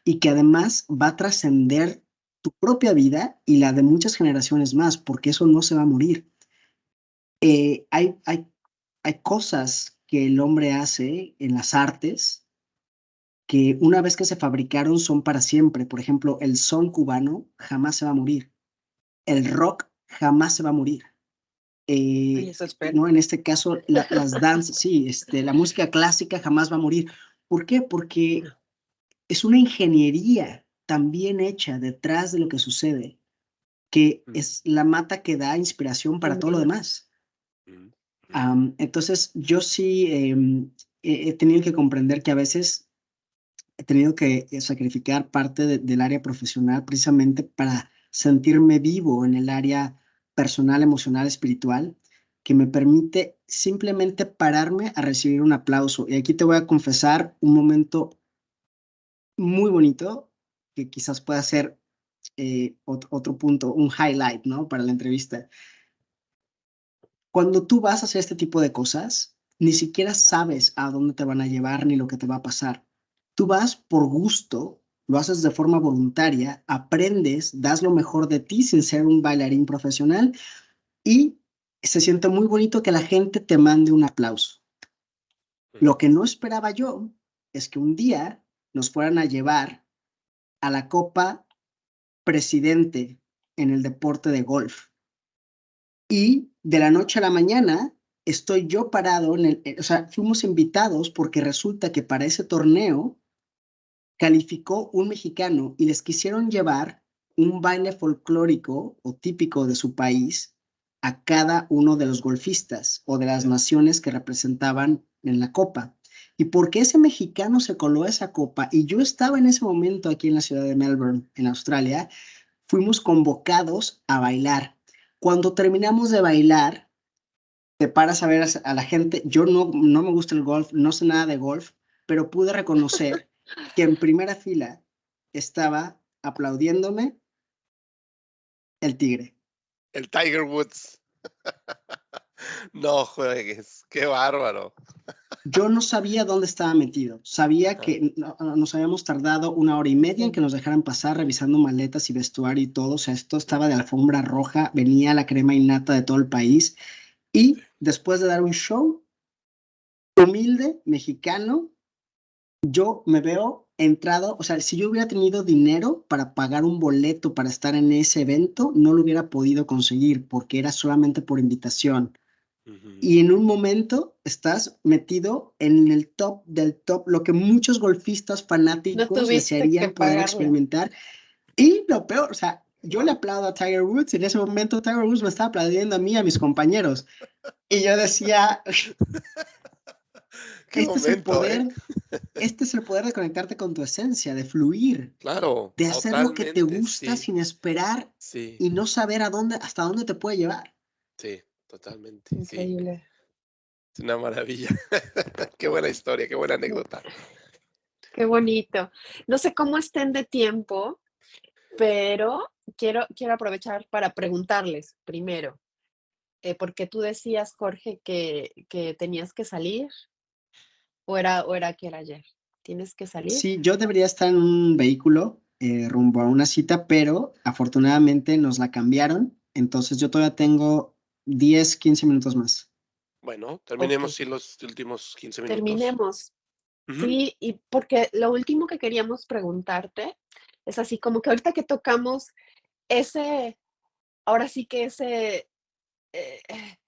y que además va a trascender tu propia vida y la de muchas generaciones más, porque eso no se va a morir. Eh, hay, hay, hay cosas que el hombre hace en las artes que una vez que se fabricaron son para siempre. Por ejemplo, el son cubano jamás se va a morir. El rock jamás se va a morir. Ay, eso espero. ¿No? En este caso, las danzas, sí, la música clásica jamás va a morir. ¿Por qué? Porque es una ingeniería tan bien hecha detrás de lo que sucede, que Mm, es la mata que da inspiración para Sin todo lo duda. demás. mm, mm, Entonces, yo sí he tenido que comprender que a veces he tenido que sacrificar parte del área profesional precisamente para sentirme vivo en el área personal, emocional, espiritual, que me permite simplemente pararme a recibir un aplauso. Y aquí te voy a confesar un momento muy bonito que quizás pueda ser otro punto, un highlight, ¿no? Para la entrevista. Cuando tú vas a hacer este tipo de cosas, ni siquiera sabes a dónde te van a llevar ni lo que te va a pasar. Tú vas por gusto, lo haces de forma voluntaria, aprendes, das lo mejor de ti sin ser un bailarín profesional y se siente muy bonito que la gente te mande un aplauso. Lo que no esperaba yo es que un día nos fueran a llevar a la Copa Presidente en el deporte de golf. Y de la noche a la mañana estoy yo parado o sea, fuimos invitados porque resulta que para ese torneo calificó un mexicano y les quisieron llevar un baile folclórico o típico de su país a cada uno de los golfistas o de las naciones que representaban en la copa. ¿Y por qué ese mexicano se coló a esa copa? Y yo estaba en ese momento aquí en la ciudad de Melbourne, en Australia, fuimos convocados a bailar. Cuando terminamos de bailar, te paras a ver a la gente. Yo no me gusta el golf, no sé nada de golf, pero pude reconocer que en primera fila estaba aplaudiéndome el tigre. El Tiger Woods. No juegues, qué bárbaro. Yo no sabía dónde estaba metido. Sabía que nos habíamos tardado 1 hora y media en que nos dejaran pasar revisando maletas y vestuario y todo. O sea, esto estaba de alfombra roja, venía la crema innata de todo el país. Y después de dar un show humilde, mexicano, yo me veo entrado, o sea, si yo hubiera tenido dinero para pagar un boleto para estar en ese evento, no lo hubiera podido conseguir porque era solamente por invitación. Y en un momento estás metido en el top del top, lo que muchos golfistas No fanáticos tuviste que desearían poder pagarlo. experimentar. Y lo peor, o sea, yo le aplaudo a Tiger Woods, y en ese momento Tiger Woods me estaba aplaudiendo a mí y a mis compañeros. Y yo decía, Qué este es el momento, ¿eh? poder, este es el poder de conectarte con tu esencia, de fluir, Claro, de hacer lo que te totalmente, gusta sí, sin esperar sí, y no saber hasta dónde te puede llevar. sí, totalmente, sí. Increíble. Es una maravilla. Qué buena historia, qué buena anécdota. Qué bonito. No sé cómo estén de tiempo, pero quiero aprovechar para preguntarles primero, porque tú decías, Jorge, que tenías que salir, o era que era ayer. ¿Tienes que salir? Sí, yo debería estar en un vehículo rumbo a una cita, pero afortunadamente nos la cambiaron, entonces yo todavía tengo 10, 15 minutos más. Bueno, Ok, terminemos sí los últimos 15 minutos. terminemos. Ujú. Sí, y porque lo último que queríamos preguntarte es así como que ahorita que tocamos ahora sí que eh,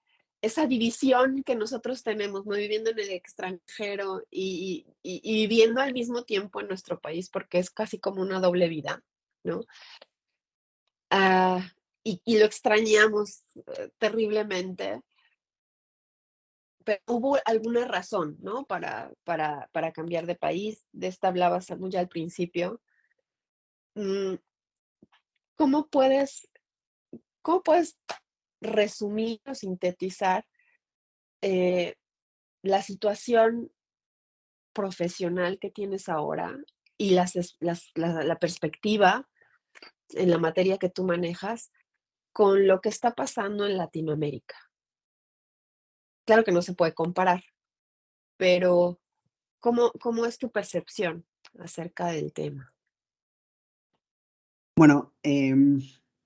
esa división que nosotros tenemos, ¿no? Viviendo en el extranjero y viviendo al mismo tiempo en nuestro país, porque es casi como una doble vida, ¿no? Ah, y lo extrañamos terriblemente, pero hubo alguna razón, ¿no? Para cambiar de país. De esta hablabas muy al principio. Mm, ¿Cómo puedes, cómo puedes resumir o sintetizar eh, la situación profesional que tienes ahora y la perspectiva en la materia que tú manejas con lo que está pasando en Latinoamérica? Claro que no se puede comparar, pero ¿cómo es tu percepción acerca del tema? Bueno,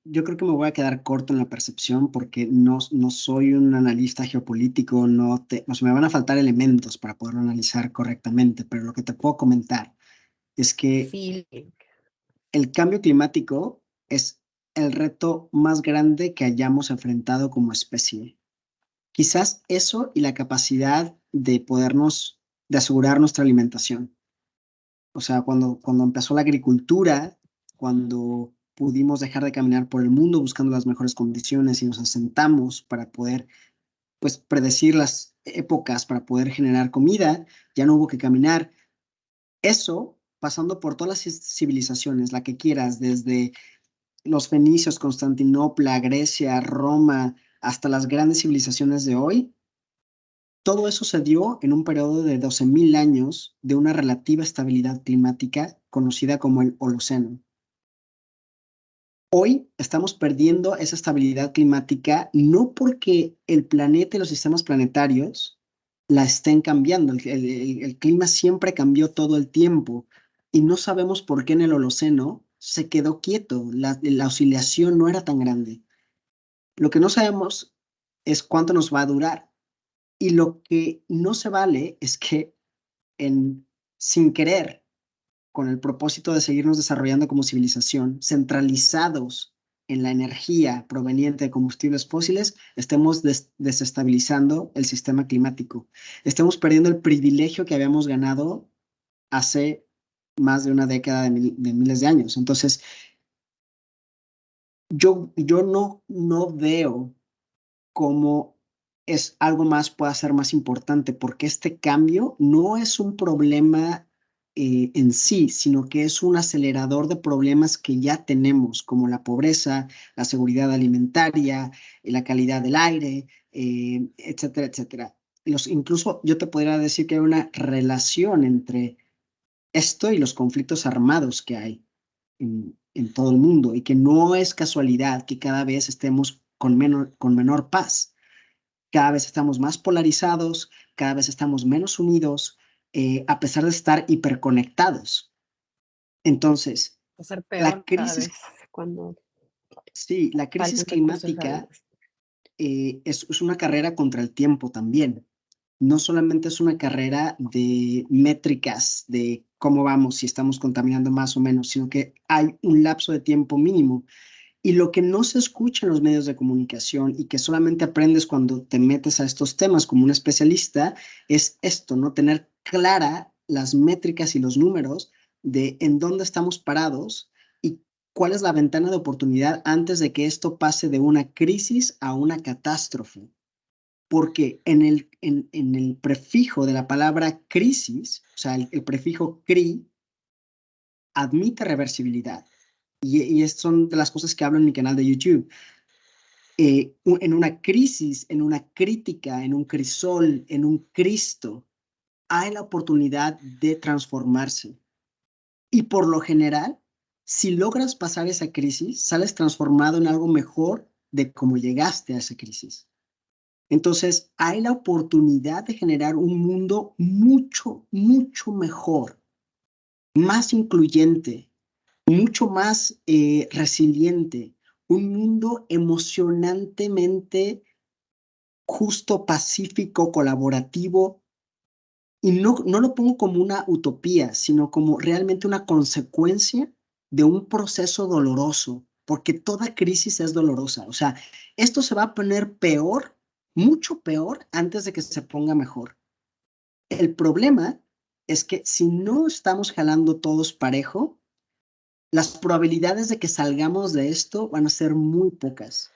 yo creo que me voy a quedar corto en la percepción porque no soy un analista geopolítico, o sea, me van a faltar elementos para poderlo analizar correctamente, pero lo que te puedo comentar es que Feeling. el cambio climático es el reto más grande que hayamos enfrentado como especie. Quizás eso y la capacidad de asegurar nuestra alimentación. O sea, cuando empezó la agricultura, cuando pudimos dejar de caminar por el mundo buscando las mejores condiciones y nos asentamos para poder, pues, predecir las épocas, para poder generar comida, ya no hubo que caminar. Eso, pasando por todas las civilizaciones, la que quieras, desde los fenicios, Constantinopla, Grecia, Roma, hasta las grandes civilizaciones de hoy, todo eso se dio en un periodo de 12.000 años de una relativa estabilidad climática conocida como el Holoceno. Hoy estamos perdiendo esa estabilidad climática no porque el planeta y los sistemas planetarios la estén cambiando. El clima siempre cambió todo el tiempo y no sabemos por qué en el Holoceno se quedó quieto. La oscilación no era tan grande. Lo que no sabemos es cuánto nos va a durar. Y lo que no se vale es que sin querer, con el propósito de seguirnos desarrollando como civilización, centralizados en la energía proveniente de combustibles fósiles, estemos desestabilizando el sistema climático. Estemos perdiendo el privilegio que habíamos ganado hace más de una década de miles de años. Entonces, yo no veo cómo algo más pueda ser más importante, porque este cambio no es un problema en sí, sino que es un acelerador de problemas que ya tenemos, como la pobreza, la seguridad alimentaria, la calidad del aire, etcétera, etcétera. Incluso yo te podría decir que hay una relación entre esto y los conflictos armados que hay en todo el mundo, y que no es casualidad que cada vez estemos con menor paz. Cada vez estamos más polarizados, cada vez estamos menos unidos, a pesar de estar hiperconectados. Entonces, Va a ser la peor cada crisis, vez cuando sí, la crisis falten recursos climática reales. es una carrera contra el tiempo también. No solamente es una carrera de métricas de cómo vamos, si estamos contaminando más o menos, sino que hay un lapso de tiempo mínimo. Y lo que no se escucha en los medios de comunicación y que solamente aprendes cuando te metes a estos temas como un especialista es esto, ¿no? Tener clara las métricas y los números de en dónde estamos parados y cuál es la ventana de oportunidad antes de que esto pase de una crisis a una catástrofe. Porque en el prefijo de la palabra crisis, o sea, el prefijo cri, admite reversibilidad. Y son de las cosas que hablo en mi canal de YouTube. En una crisis, en una crítica, en un crisol, en un Cristo, hay la oportunidad de transformarse. Y por lo general, si logras pasar esa crisis, sales transformado en algo mejor de cómo llegaste a esa crisis. Entonces, hay la oportunidad de generar un mundo mucho, mucho mejor, más incluyente, mucho más resiliente, un mundo emocionantemente justo, pacífico, colaborativo. Y no lo pongo como una utopía, sino como realmente una consecuencia de un proceso doloroso, porque toda crisis es dolorosa. O sea, esto se va a poner peor, mucho peor, antes de que se ponga mejor. El problema es que si no estamos jalando todos parejo, las probabilidades de que salgamos de esto van a ser muy pocas.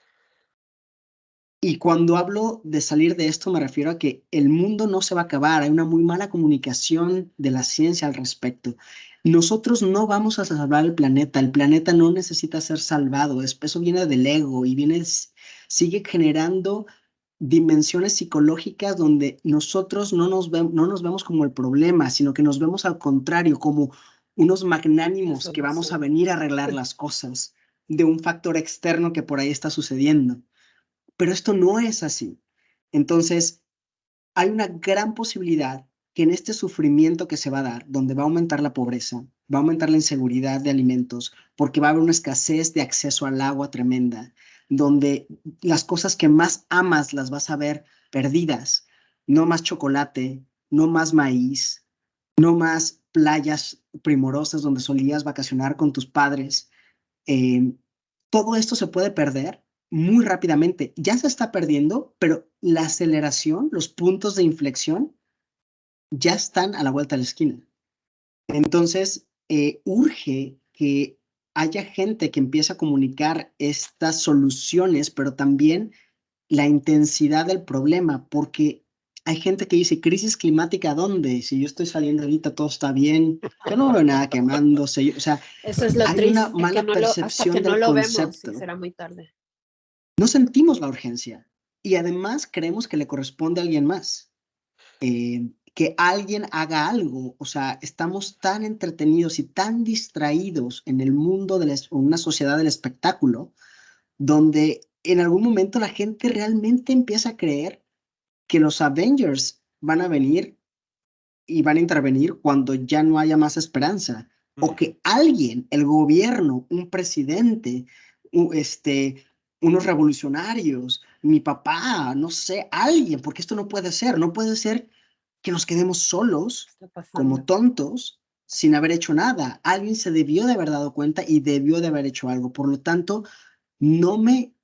Y cuando hablo de salir de esto, me refiero a que el mundo no se va a acabar. Hay una muy mala comunicación de la ciencia al respecto. Nosotros no vamos a salvar el planeta no necesita ser salvado. Eso viene del ego y sigue generando dimensiones psicológicas donde nosotros no nos vemos como el problema, sino que nos vemos al contrario, como unos magnánimos que vamos a venir a arreglar las cosas de un factor externo que por ahí está sucediendo. Pero esto no es así. Entonces, hay una gran posibilidad que en este sufrimiento que se va a dar, donde va a aumentar la pobreza, va a aumentar la inseguridad de alimentos, porque va a haber una escasez de acceso al agua tremenda, donde las cosas que más amas las vas a ver perdidas. No más chocolate, no más maíz, no más playas primorosas donde solías vacacionar con tus padres. Todo esto se puede perder muy rápidamente. Ya se está perdiendo, pero la aceleración, los puntos de inflexión, ya están a la vuelta de la esquina. Entonces, urge que haya gente que empiece a comunicar estas soluciones, pero también la intensidad del problema, porque hay gente que dice, crisis climática, ¿dónde? Si yo estoy saliendo ahorita, todo está bien, yo no veo nada quemándose, o sea, eso es lo hay triste, una mala percepción hasta que no del lo vemos, concepto. sí, será muy tarde. No sentimos la urgencia y además creemos que le corresponde a alguien más, que alguien haga algo. O sea, estamos tan entretenidos y tan distraídos en el mundo de una sociedad del espectáculo, donde en algún momento la gente realmente empieza a creer que los Avengers van a venir y van a intervenir cuando ya no haya más esperanza, o que alguien, el gobierno, un presidente, unos revolucionarios, mi papá, no sé, alguien, porque esto no puede ser que nos quedemos solos, Está pasando. como tontos, sin haber hecho nada. Alguien se debió de haber dado cuenta y debió de haber hecho algo. Por lo tanto, no me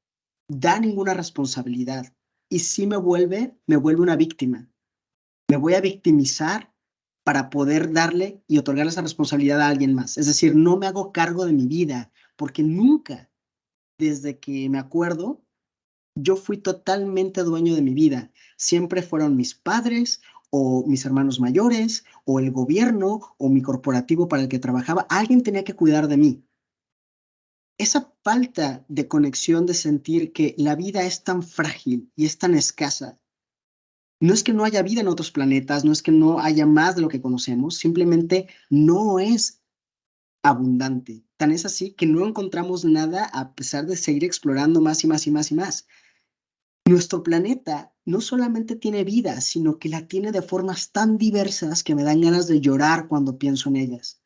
da ninguna responsabilidad. Y sí me vuelve una víctima. Me voy a victimizar para poder darle y otorgarle esa responsabilidad a alguien más. Es decir, no me hago cargo de mi vida, porque nunca, desde que me acuerdo, yo fui totalmente dueño de mi vida. Siempre fueron mis padres o mis hermanos mayores o el gobierno o mi corporativo para el que trabajaba. Alguien tenía que cuidar de mí. Esa falta de conexión, de sentir que la vida es tan frágil y es tan escasa. No es que no haya vida en otros planetas, no es que no haya más de lo que conocemos, simplemente no es abundante. Tan es así que no encontramos nada a pesar de seguir explorando más y más y más y más. Nuestro planeta no solamente tiene vida, sino que la tiene de formas tan diversas que me dan ganas de llorar cuando pienso en ellas.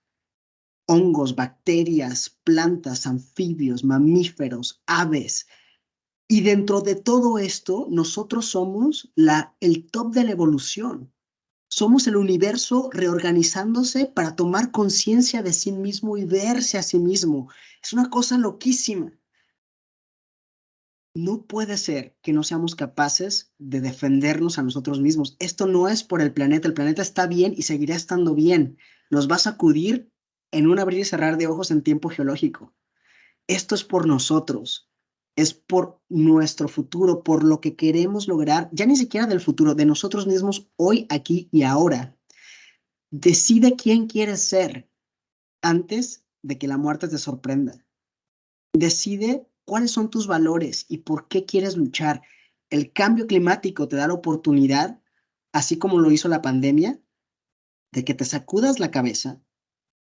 Hongos, bacterias, plantas, anfibios, mamíferos, aves. Y dentro de todo esto, nosotros somos el top de la evolución. Somos el universo reorganizándose para tomar conciencia de sí mismo y verse a sí mismo. Es una cosa loquísima. No puede ser que no seamos capaces de defendernos a nosotros mismos. Esto no es por el planeta está bien y seguirá estando bien. Nos va a sacudir en un abrir y cerrar de ojos en tiempo geológico. Esto es por nosotros, es por nuestro futuro, por lo que queremos lograr, ya ni siquiera del futuro, de nosotros mismos hoy, aquí y ahora. Decide quién quieres ser antes de que la muerte te sorprenda. Decide cuáles son tus valores y por qué quieres luchar. El cambio climático te da la oportunidad, así como lo hizo la pandemia, de que te sacudas la cabeza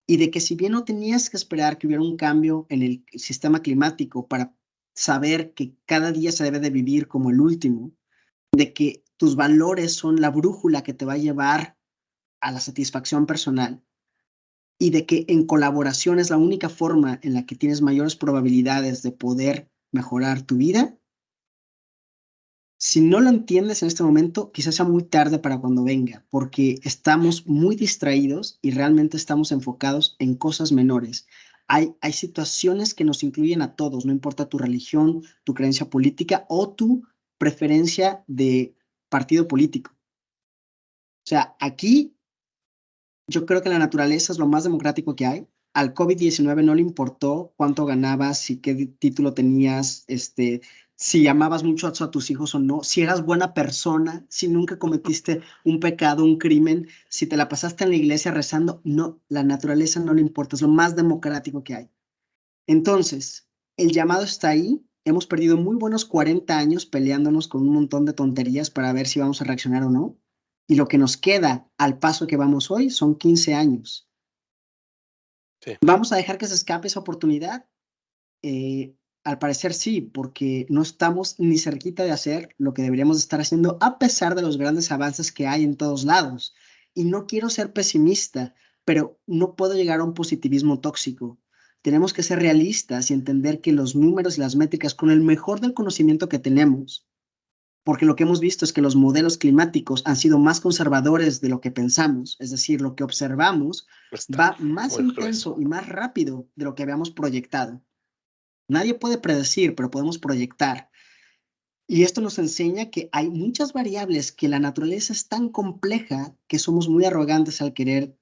y de que si bien no tenías que esperar que hubiera un cambio en el sistema climático para saber que cada día se debe de vivir como el último, de que tus valores son la brújula que te va a llevar a la satisfacción personal y de que en colaboración es la única forma en la que tienes mayores probabilidades de poder mejorar tu vida. Si no lo entiendes en este momento, quizás sea muy tarde para cuando venga, porque estamos muy distraídos y realmente estamos enfocados en cosas menores. Hay situaciones que nos incluyen a todos, no importa tu religión, tu creencia política o tu preferencia de partido político. O sea, aquí yo creo que la naturaleza es lo más democrático que hay. Al COVID-19 no le importó cuánto ganabas, si qué título tenías, si amabas mucho a tus hijos o no, si eras buena persona, si nunca cometiste un pecado, un crimen, si te la pasaste en la iglesia rezando. No, la naturaleza no le importa, es lo más democrático que hay. Entonces, el llamado está ahí. Hemos perdido muy buenos 40 años peleándonos con un montón de tonterías para ver si vamos a reaccionar o no. Y lo que nos queda al paso que vamos hoy son 15 años. Sí. ¿Vamos a dejar que se escape esa oportunidad? Al parecer sí, porque no estamos ni cerquita de hacer lo que deberíamos estar haciendo a pesar de los grandes avances que hay en todos lados. Y no quiero ser pesimista, pero no puedo llegar a un positivismo tóxico. Tenemos que ser realistas y entender que los números y las métricas, con el mejor del conocimiento que tenemos, porque lo que hemos visto es que los modelos climáticos han sido más conservadores de lo que pensamos, es decir, lo que observamos va más intenso y más rápido de lo que habíamos proyectado. Nadie puede predecir, pero podemos proyectar. Y esto nos enseña que hay muchas variables, que la naturaleza es tan compleja que somos muy arrogantes al querer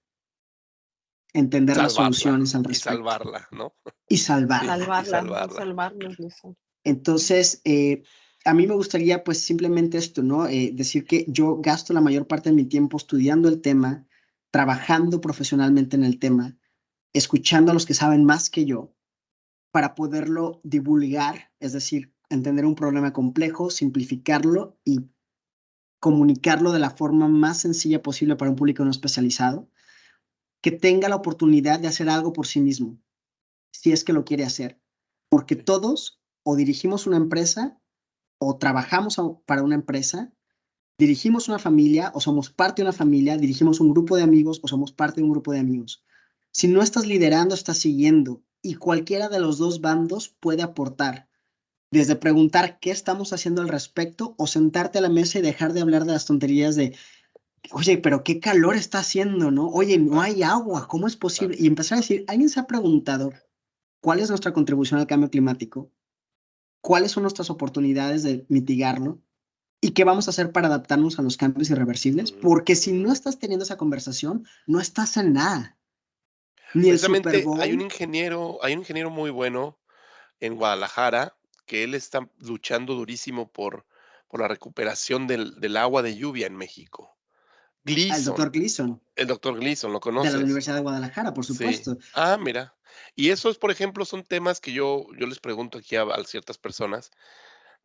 entender las soluciones al respecto. Y salvarla, ¿no? Y salvarla. Salvarnos. Entonces, a mí me gustaría pues simplemente esto, ¿no? Decir que yo gasto la mayor parte de mi tiempo estudiando el tema, trabajando profesionalmente en el tema, escuchando a los que saben más que yo, para poderlo divulgar, es decir, entender un problema complejo, simplificarlo y comunicarlo de la forma más sencilla posible para un público no especializado, que tenga la oportunidad de hacer algo por sí mismo, si es que lo quiere hacer. Porque todos o dirigimos una empresa o trabajamos para una empresa, dirigimos una familia o somos parte de una familia, dirigimos un grupo de amigos o somos parte de un grupo de amigos. Si no estás liderando, estás siguiendo, y cualquiera de los dos bandos puede aportar, desde preguntar qué estamos haciendo al respecto o sentarte a la mesa y dejar de hablar de las tonterías de oye, pero qué calor está haciendo, ¿no? Oye, no hay agua, ¿cómo es posible? Y empezar a decir, ¿alguien se ha preguntado cuál es nuestra contribución al cambio climático? ¿Cuáles son nuestras oportunidades de mitigarlo? ¿Y qué vamos a hacer para adaptarnos a los cambios irreversibles? Porque si no estás teniendo esa conversación, no estás en nada. Ni el Super Precisamente hay un Bowl. ingeniero muy bueno en Guadalajara, que él está luchando durísimo por la recuperación del agua de lluvia en México. El Gleason, doctor Gleason, el doctor Gleason, ¿lo de la conoces? Universidad de Guadalajara, por Sí. supuesto. Ah, mira. Y esos, por ejemplo, son temas que yo les pregunto aquí a ciertas personas,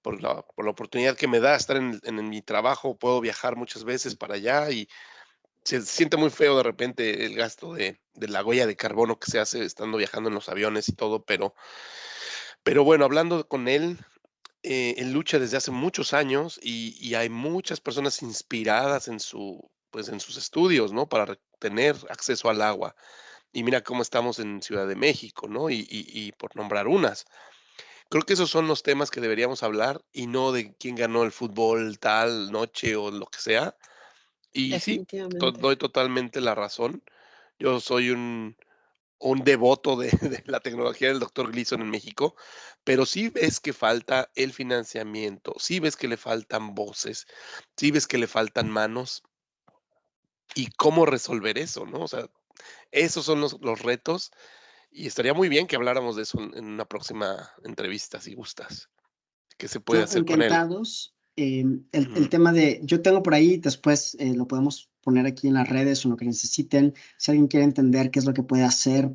por la oportunidad que me da estar en mi trabajo, puedo viajar muchas veces para allá y se siente muy feo de repente el gasto de la huella de carbono que se hace estando viajando en los aviones y todo, pero bueno, hablando con él, él lucha desde hace muchos años y hay muchas personas inspiradas pues, en sus estudios, ¿no? Para tener acceso al agua. Y mira cómo estamos en Ciudad de México, ¿no? Y por nombrar unas. Creo que esos son los temas que deberíamos hablar y no de quién ganó el fútbol tal noche o lo que sea. Y sí, Definitivamente. doy totalmente la razón. Yo soy un devoto de, de la tecnología del doctor Gleason en México, pero sí ves que falta el financiamiento, sí ves que le faltan voces, sí ves que le faltan manos y cómo resolver eso, ¿no? O sea, esos son los retos y estaría muy bien que habláramos de eso en una próxima entrevista, si gustas. ¿Qué se puede Yo hacer con él? encantados. El Ujú. tema de, yo tengo por ahí, después lo podemos poner aquí en las redes o lo que necesiten. Si alguien quiere entender qué es lo que puede hacer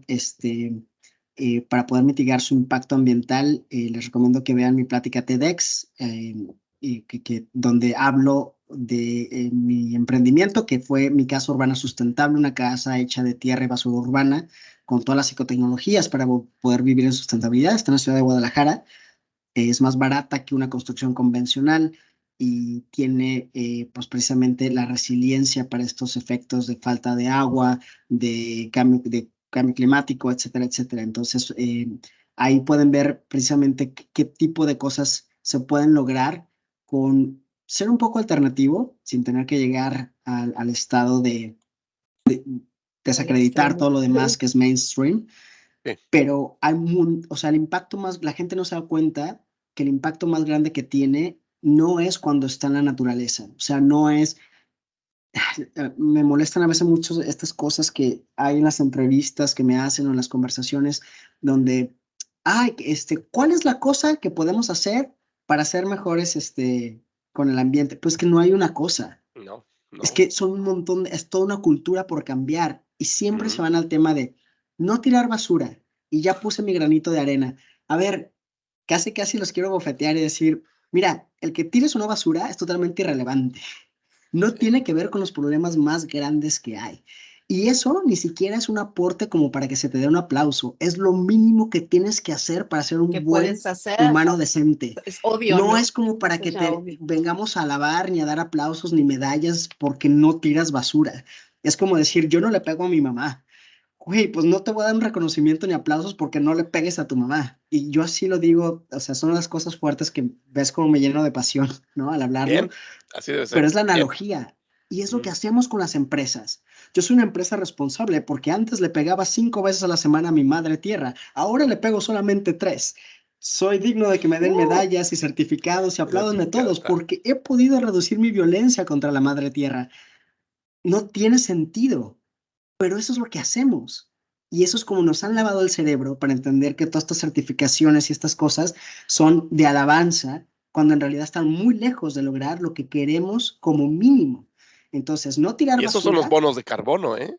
para poder mitigar su impacto ambiental, les recomiendo que vean mi plática TEDx, donde hablo de mi emprendimiento, que fue mi casa urbana sustentable, una casa hecha de tierra y basura urbana, con todas las ecotecnologías para poder vivir en sustentabilidad. Está en la ciudad de Guadalajara. Es más barata que una construcción convencional y tiene pues precisamente la resiliencia para estos efectos de falta de agua, de cambio climático, etcétera, etcétera. Entonces, ahí pueden ver precisamente qué tipo de cosas se pueden lograr con ser un poco alternativo, sin tener que llegar al estado de Al desacreditar extremo. todo lo demás que es mainstream, Sí. pero o sea, el impacto más, la gente no se da cuenta que el impacto más grande que tiene no es cuando está en la naturaleza, o sea, no es, me molestan a veces mucho estas cosas que hay en las entrevistas que me hacen o en las conversaciones donde, ay, ¿cuál es la cosa que podemos hacer para ser mejores, con el ambiente? Pues que no hay una cosa. No, Es no. que son un montón, es toda una cultura por cambiar y siempre se Ujú. van al tema de no tirar basura y ya puse mi granito de arena. A ver, casi casi los quiero bofetear y decir, mira, el que tires una basura es totalmente irrelevante. No Sí. tiene que ver con los problemas más grandes que hay. Y eso ni siquiera es un aporte como para que se te dé un aplauso. Es lo mínimo que tienes que hacer para ser ¿Qué un buen puedes hacer? humano decente. Es obvio, No ¿no? es como para Eso que es ya te obvio. vengamos a alabar ni a dar aplausos ni medallas porque no tiras basura. Es como decir, yo no le pego a mi mamá. Güey, pues no te voy a dar un reconocimiento ni aplausos porque no le pegues a tu mamá. Y yo así lo digo, o sea, son las cosas fuertes que ves como me lleno de pasión, ¿no? Al hablarlo, Bien, así debe pero ser. es la Bien. analogía y es lo que Mm. hacemos con las empresas. Yo soy una empresa responsable porque antes le pegaba 5 veces a la semana a mi madre tierra, ahora le pego solamente 3. Soy digno de que me den Uh, medallas y certificados y aplaudan de todos certificado. porque he podido reducir mi violencia contra la madre tierra. No tiene sentido, pero eso es lo que hacemos. Y eso es como nos han lavado el cerebro para entender que todas estas certificaciones y estas cosas son de alabanza, cuando en realidad están muy lejos de lograr lo que queremos como mínimo. Entonces, no tirar Y esos son los basura. bonos de carbono, ¿eh?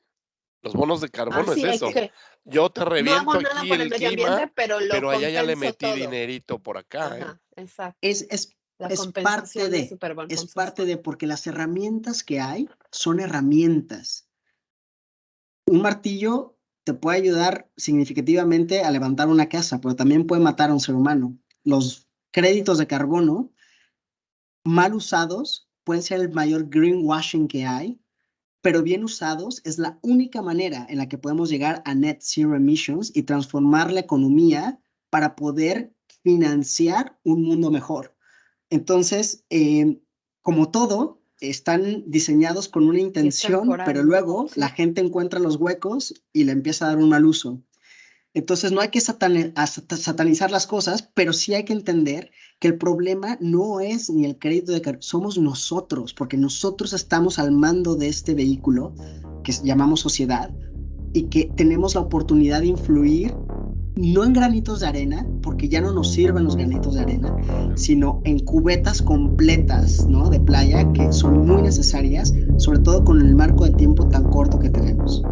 Los bonos de Ah, carbono es sí, hay eso. que. Yo te No reviento hago nada aquí por el el medio ambiente, clima, pero lo pero allá ya le compenso metí todo. dinerito por acá, ¿eh? Ajá, exacto. Es, es, La es parte compensación es de, súper buen es concepto. parte de, porque las herramientas que hay son herramientas. Un martillo te puede ayudar significativamente a levantar una casa, pero también puede matar a un ser humano. Los créditos de carbono mal usados pueden ser el mayor greenwashing que hay, pero bien usados es la única manera en la que podemos llegar a net zero emissions y transformar la economía para poder financiar un mundo mejor. Entonces, como todo, están diseñados con una intención, por pero algo, luego sí. la gente encuentra los huecos y le empieza a dar un mal uso. Entonces no hay que satanizar las cosas, pero sí hay que entender que el problema no es ni el crédito de cargo, somos nosotros, porque nosotros estamos al mando de este vehículo que llamamos sociedad y que tenemos la oportunidad de influir no en granitos de arena, porque ya no nos sirven los granitos de arena, sino en cubetas completas, ¿no? De playa que son muy necesarias, sobre todo con el marco de tiempo tan corto que tenemos.